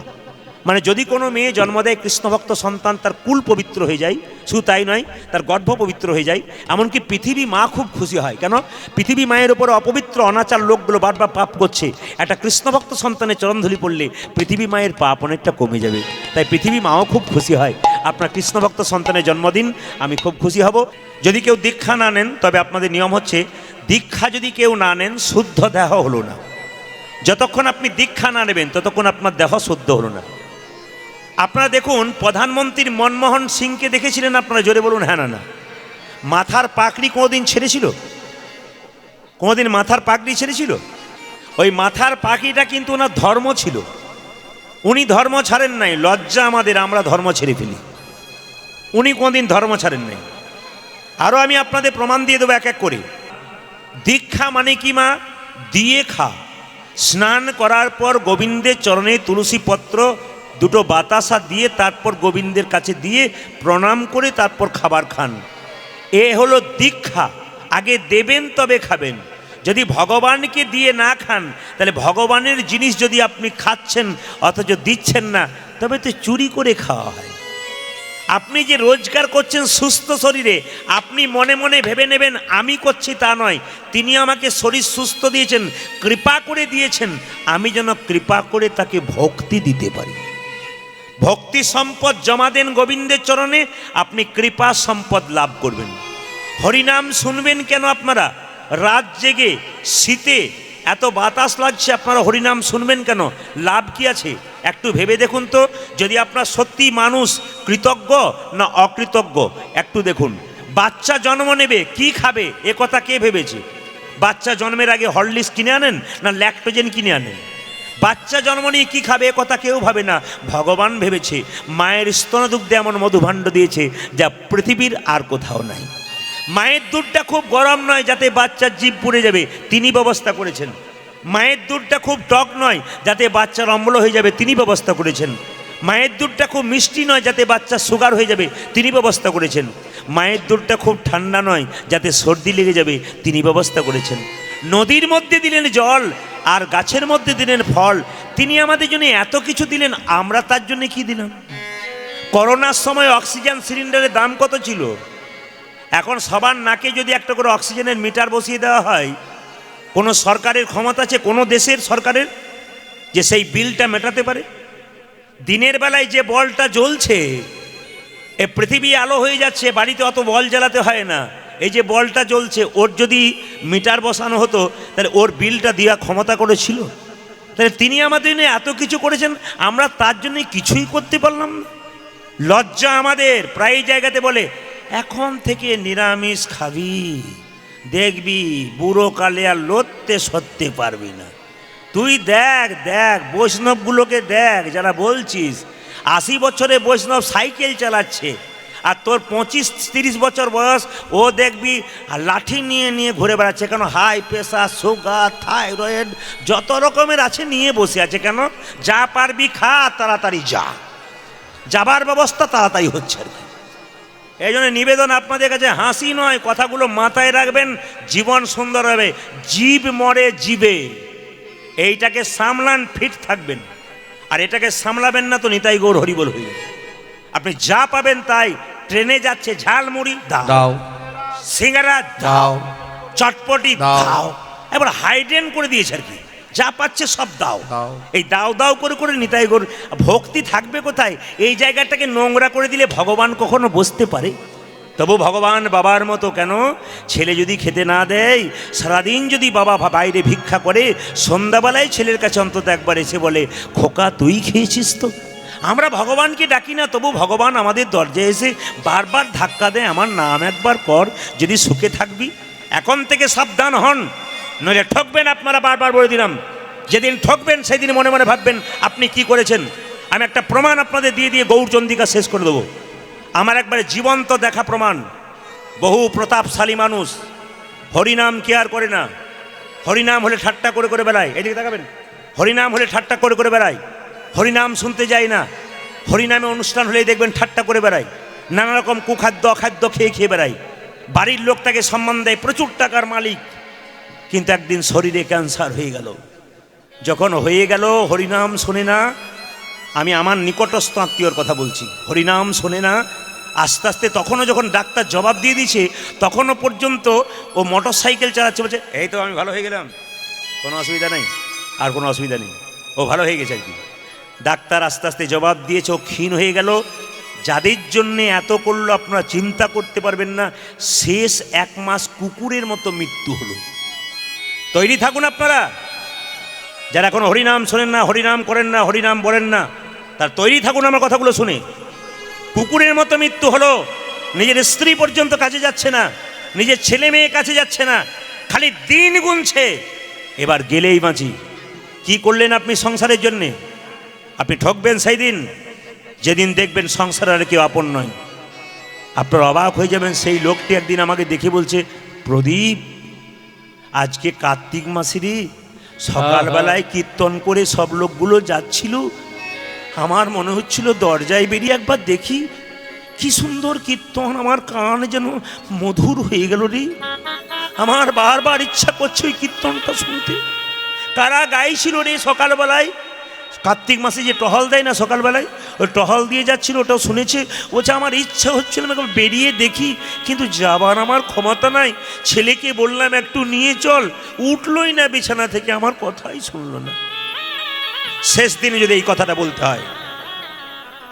মানে যদি কোনো মেয়ে জন্ম দেয় কৃষ্ণভক্ত সন্তান, তার কুল পবিত্র হয়ে যায়। শুধু তাই নয়, তার গর্ভ পবিত্র হয়ে যায়। এমনকি পৃথিবী মা খুব খুশি হয়। কেন? পৃথিবী মায়ের উপরে অপবিত্র অনাচার লোকগুলো বারবার পাপ করছে, একটা কৃষ্ণভক্ত সন্তানের চরণধুলি পড়লে পৃথিবী মায়ের পাপ অনেকটা কমে যাবে। তাই পৃথিবী মাও খুব খুশি হয়। আপনার কৃষ্ণভক্ত সন্তানের জন্মদিন, আমি খুব খুশি হব। যদি কেউ দীক্ষা না নেন, তবে আপনাদের নিয়ম হচ্ছে, দীক্ষা যদি কেউ না নেন, শুদ্ধ দেহ হলো না। যতক্ষণ আপনি দীক্ষা না নেবেন, ততক্ষণ আপনার দেহ শুদ্ধ হলো না। আপনারা দেখুন, প্রধানমন্ত্রী মনমোহন সিংকে দেখেছিলেন আপনারা? জোরে বলুন হ্যাঁ না না। মাথার পাগড়ি কোনোদিন ছেড়েছিল? কোনোদিন মাথার পাগড়ি ছেড়েছিল? ওই মাথার পাগড়িটা কিন্তু ওনার ধর্ম ছিল। উনি ধর্ম ছাড়েন নাই। লজ্জা আমাদের, আমরা ধর্ম ছেড়ে ফেলি। উনি কোনোদিন ধর্ম ছাড়েন নাই। আরও আমি আপনাদের প্রমাণ দিয়ে দেবো এক এক করে। দীক্ষা মানে কি মা? দিয়ে খা। স্নান করার পর গোবিন্দের চরণে তুলসী পত্র দুটো বাতাসা দিয়ে, তারপর গোবিন্দের কাছে দিয়ে প্রণাম করে তারপর খাবার খান। এ হলো দীক্ষা। আগে দেবেন তবে খাবেন। যদি ভগবানকে দিয়ে না খান, তাহলে ভগবানের জিনিস যদি আপনি খাচ্ছেন অথচ দিচ্ছেন না, তবে তো চুরি করে খাওয়া হয়। আপনি যে রোজগার করছেন সুস্থ শরীরে, আপনি মনে মনে ভেবে নেবেন আমি করছি, তা নয়। তিনি আমাকে শরীর সুস্থ দিয়েছেন, কৃপা করে দিয়েছেন, আমি যেন কৃপা করে তাকে ভক্তি দিতে পারি। ভক্তি সম্পদ জমা দেন গোবিন্দের চরণে, আপনি কৃপা সম্পদ লাভ করবেন। হরিনাম শুনবেন কেন আপনারা? রাত জেগে শীতে এত বাতাস লাগছে, আপনারা হরিনাম শুনবেন কেন? লাভ কি আছে? একটু ভেবে দেখুন তো। যদি আপনার সত্যি মানুষ কৃতজ্ঞ না অকৃতজ্ঞ, একটু দেখুন। বাচ্চা জন্ম নেবে, কি খাবে এ কথা কে ভেবেছে? বাচ্চা জন্মের আগে হরলিক্স কিনে আনেন না ল্যাকটোজেন কিনে আনেন? বাচ্চা জন্ম নিয়ে কী খাবে এ কথা কেউ ভাবে না। ভগবান ভেবেছে। মায়ের স্তনদুগ্ধে এমন মধুভাণ্ড দিয়েছে যা পৃথিবীর আর কোথাও নাই। মায়ের দুধটা খুব গরম নয় যাতে বাচ্চার জিভ পুড়ে যাবে, তিনি ব্যবস্থা করেছেন। মায়ের দুধটা খুব টক নয় যাতে বাচ্চার অম্ল হয়ে যাবে, তিনি ব্যবস্থা করেছেন। মায়ের দুধটা খুব মিষ্টি নয় যাতে বাচ্চার সুগার হয়ে যাবে, তিনি ব্যবস্থা করেছেন। মায়ের দুধটা খুব ঠান্ডা নয় যাতে সর্দি লেগে যাবে, তিনি ব্যবস্থা করেছেন। নদীর মধ্যে দিলেন জল আর গাছের মধ্যে দিলেন ফল। তিনি আমাদের জন্য এত কিছু দিলেন, আমরা তার জন্য কি দিলাম? করোনার সময় অক্সিজেন সিলিন্ডারের দাম কত ছিল? এখন সবার নাকে যদি একটা করে অক্সিজেনের মিটার বসিয়ে দেওয়া হয়, কোনো সরকারের ক্ষমতা আছে, কোনো দেশের সরকারের, যে সেই বিলটা মেটাতে পারে? দিনের বেলায় যে বলটা জ্বলছে, এ পৃথিবী আলো হয়ে যাচ্ছে, বাড়িতে অত বল জ্বালাতে হয় না। এই যে বলটা জ্বলছে, ওর যদি মিটার বসানো হতো, তাহলে ওর বিলটা দেওয়া ক্ষমতা করেছিল? তাহলে তিনি আমাদের জন্য এত কিছু করেছেন, আমরা তার জন্য কিছুই করতে পারলাম না। লজ্জা আমাদের। প্রায় জায়গাতে বলে এখন থেকে নিরামিষ খাবি, দেখবি বুড়ো কালে আর লড়তে সরতে পারবি না। তুই দেখ দেখ বৈষ্ণবগুলোকে দেখ, যারা বলছিস 80 বছরে বৈষ্ণব সাইকেল চালাচ্ছে, আর তোর 25-30 বছর বয়স, ও দেখবি লাঠি নিয়ে নিয়ে ঘুরে বেড়াচ্ছে। কেন? হাই প্রেশার, সুগার, থাইরয়েড, যত রকমের আছে নিয়ে বসে আছে। কেন? যা পারবি খা, তাড়াতাড়ি যা, যাবার ব্যবস্থা তাড়াতাড়ি হচ্ছে আর কি। এই জন্য নিবেদন আপনাদের কাছে, হাসি নয়, কথাগুলো মাথায় রাখবেন, জীবন সুন্দর হবে। জীব মরে জীবে, এইটাকে সামলান, ফিট থাকবেন। আর এটাকে সামলাবেন না তো নিতাই গৌর হরিবল হইবে। আপনি যা পাবেন তাই। ট্রেনে যাচ্ছে, ঝালমুড়ি দাও, সিঙ্গারা দাও, চটপটি দাও, এবার হাইডেন করে দিয়েছে আর কি। যা পাচ্ছে সব দাও। এই দাও দাও করে করে নিতাই গৌর। ভক্তি থাকবে কোথায়? এই জায়গাটাকে নোংরা করে দিলে ভগবান কখনো বসতে পারে? তবু ভগবান বাবার মতো কেন? ছেলে যদি খেতে না দেয়, সারাদিন যদি বাবা বাইরে ভিক্ষা করে, সন্ধ্যাবেলায় ছেলের কাছে অন্তত একবার এসে বলে, খোকা তুই খেয়েছিস তো? আমরা ভগবানকে ডাকি না, তবু ভগবান আমাদের দরজায় এসে বারবার ধাক্কা দেয়, আমার নাম একবার কর, যদি সুখে থাকবি। এখন থেকে সাবধান হন, নইলে ঠকবেন আপনারা। বারবার বলে দিলাম, যেদিন ঠকবেন সেদিন মনে মনে ভাববেন আপনি কি করেছেন। আমি একটা প্রমাণ আপনাদের দিয়ে দিয়ে গৌরচন্দ্রিকা শেষ করে দেবো। আমার একবারে জীবন্ত দেখা প্রমাণ। বহু প্রতাপশালী মানুষ হরিনাম কেয়ার করে না। হরিনাম হলে ঠাট্টা করে করে বেড়ায়। এদিকে তাকাবেন। হরিনাম হলে ঠাট্টা করে করে বেড়ায়। হরিনাম শুনতে যায় না। হরিনামে অনুষ্ঠান হলেই দেখবেন ঠাট্টা করে বেড়ায়, নানা রকম কুখাদ্য অখাদ্য খেয়ে খেয়ে বেড়ায়। বাড়ির লোক তাকে সম্মান দেয়, প্রচুর টাকার মালিক, কিন্তু একদিন শরীরে ক্যান্সার হয়ে গেল। যখন হয়ে গেল হরিনাম শোনে না, আমি আমার নিকটস্থ আত্মীয়র কথা বলছি, হরিনাম শোনে না। আস্তে আস্তে তখনও যখন ডাক্তার জবাব দিয়ে দিয়েছে, তখনও পর্যন্ত ও মোটর সাইকেল চালাচ্ছে, বলছে এই তো আমি ভালো হয়ে গেলাম, কোনো অসুবিধা নেই, আর কোনো অসুবিধা নেই, ও ভালো হয়ে গেছে আর কি। ডাক্তার আস্তে আস্তে জবাব দিয়েছে, ও ক্ষীণ হয়ে গেল। যাদের জন্যে এত করলো আপনারা চিন্তা করতে পারবেন না, শেষ 1 মাস কুকুরের মতো মৃত্যু হলো। তৈরি থাকুন আপনারা, যারা এখন হরিনাম শোনেন না, হরিনাম করেন না, হরিনাম বলেন না, তার তৈরি থাকুন আমার কথাগুলো শুনে। কুকুরের মতো মৃত্যু হলো, নিজের স্ত্রী পর্যন্ত কাছে যাচ্ছে না, নিজের ছেলে মেয়ে কাছে যাচ্ছে না, খালি দিন গুনছে, এবার গেলেই বাঁচি। কি করলেন আপনি সংসারের জন্যে? আপনি ঠকবেন সেই দিন, যেদিন দেখবেন সংসার আর কেউ আপন নয়। আপনারা অবাক হয়ে যাবেন। সেই লোকটি একদিন আমাকে দেখে বলছে, প্রদীপ, আজকে কার্তিক মাসেরই সকালবেলায় কীর্তন করে সব লোকগুলো যাচ্ছিল, আমার মনে হচ্ছিল দরজায় বেরিয়ে একবার দেখি, কি সুন্দর কীর্তন, আমার কান যেন মধুর হয়ে গেল রে, আমার বারবার ইচ্ছা করছে ওই কীর্তনটা শুনতে। কারা গাইছিল রে সকালবেলায়? কার্তিক মাসে যে টহল দেয় না সকালবেলায়, ওই টহল দিয়ে যাচ্ছিল, ওটাও শুনেছে। বলছে আমার ইচ্ছা হচ্ছিল আমি বেরিয়ে দেখি, কিন্তু যাবার আমার ক্ষমতা নাই। ছেলেকে বললাম একটু নিয়ে চল, উঠলই না বিছানা থেকে, আমার কথাই শুনলো না। শেষ দিনে যদি এই কথাটা বলতে হয়,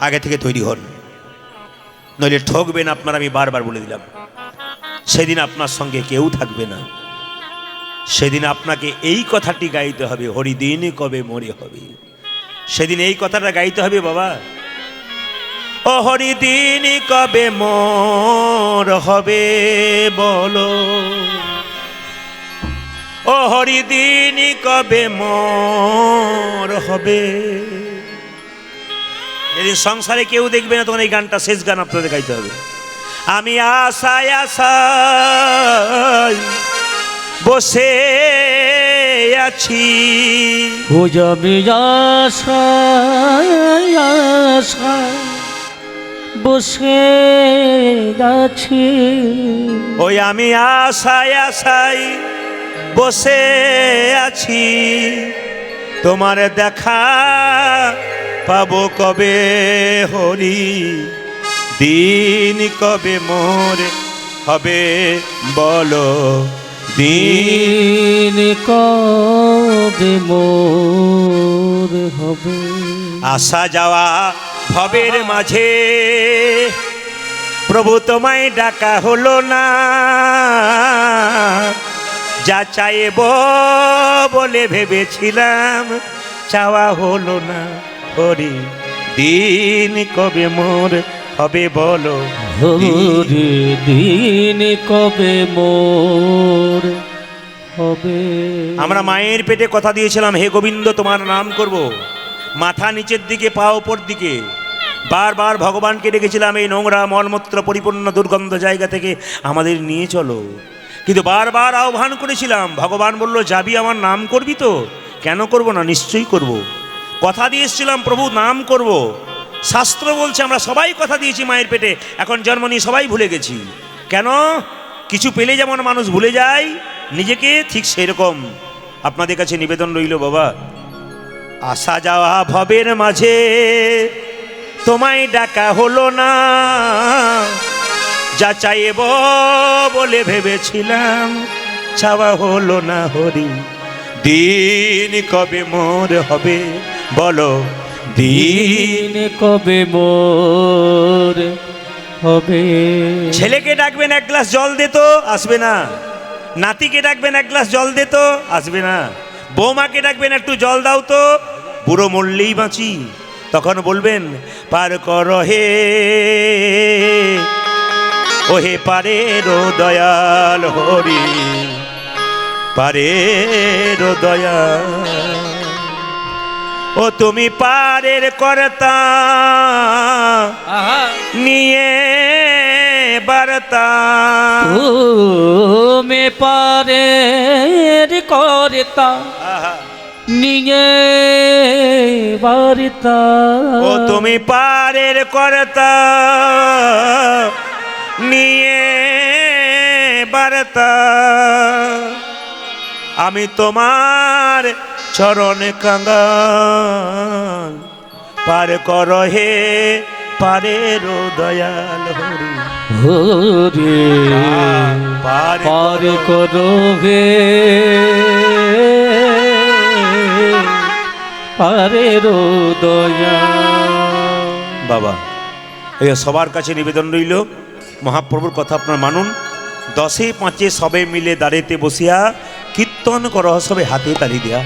আগে থেকে তৈরি হন, নইলে ঠকবেন আপনার। আমি বারবার বলে দিলাম, সেদিন আপনার সঙ্গে কেউ থাকবে না। সেদিন আপনাকে এই কথাটি গাইতে হবে, হরিদিন কবে মরে হবে। সেদিন এই কথাটা গাইতে হবে, বাবা ও হরিদিন কবে মোর হবে বলো, ও হরিদিন কবে মোর হবে। যেদিন সংসারে কেউ দেখবে না, তখন এই গানটা শেষ গান আপনাদের গাইতে হবে। আমি আশায় আশায় বসে আছি, আমি আশায় আশায় বসে আছি, ওই আমি আশায় আশায় বসে আছি, তোমার দেখা পাবো কবে হরি, দিন কবে মোর হবে বলো, দিন কবে মোর হবে। আসা যাওয়া ভবের মাঝে প্রভু তোমায় ডাকা হলো না, যা চাইব বলে ভেবেছিলাম চাওয়া হলো না, হরি দিন কবে মোর হবে বলো, হরি দিন কবে মোর হবে। আমরা মায়ের পেটে কথা দিয়েছিলাম, হে গোবিন্দ তোমার নাম করব, মাথা নিচের দিকে পা উপর দিকে, বারবার ভগবানকে ডেকেছিলাম, এই নোংরা মলমূত্র পরিপূর্ণ দুর্গন্ধ জায়গা থেকে আমাদের নিয়ে চলো। কিন্তু বারবার আহ্বান করেছিলাম, ভগবান বলল যাবি আমার নাম করবি তো? কেন করব না, নিশ্চয়ই করব। কথা দিয়ে এসেছিলাম প্রভু নাম করব। শাস্ত্র বলছে আমরা সবাই কথা দিয়েছি মায়ের পেটে, এখন জন্ম নিয়ে সবাই ভুলে গেছি। কেন? কিছু পেলে যেমন মানুষ ভুলে যায় নিজেকে, ঠিক সেরকম আপনাদের কাছে নিবেদন রইল বাবা, আসা যাওয়া ভবের মাঝে তোমায় ডাকা হলো না, যা চাইব বলে ভেবেছিলাম চাওয়া হলো না, হরি দিন কবে মোর হবে বলো, দিন কবে মোর হবে। ছেলেকে ডাকবেন 1 গ্লাস জল দে তো, আসবে না। নাতিকে ডাকবেন 1 গ্লাস জল দে তো, আসবে না। বৌমাকে ডাকবেন একটু জল দাও তো, বুড়ো মরলেই বাঁচি। তখন বলবেন পার কর হে ওহে পারেরও দয়াল হরি, পারেরও দয়াল, ও তুমি পারের কর্তা নিয়ে বার্তা, তুমি পারের কর্তা নিয়ে বার্তা, ও তুমি পারের কর্তা নিয়ে করতা, আমি তোমার চরণে কাঙ্গাল, পার কর হে পারের দয়াল হরি, হরে পার পার করো হে পারের দয়া। বাবা এই সবার কাছে নিবেদন রইল, মহাপ্রভুর কথা আপনার মানুন। 10-5 সবে মিলে দাঁড়িতে বসিয়া কীর্তন কর সবে হাতে তালি দিয়া।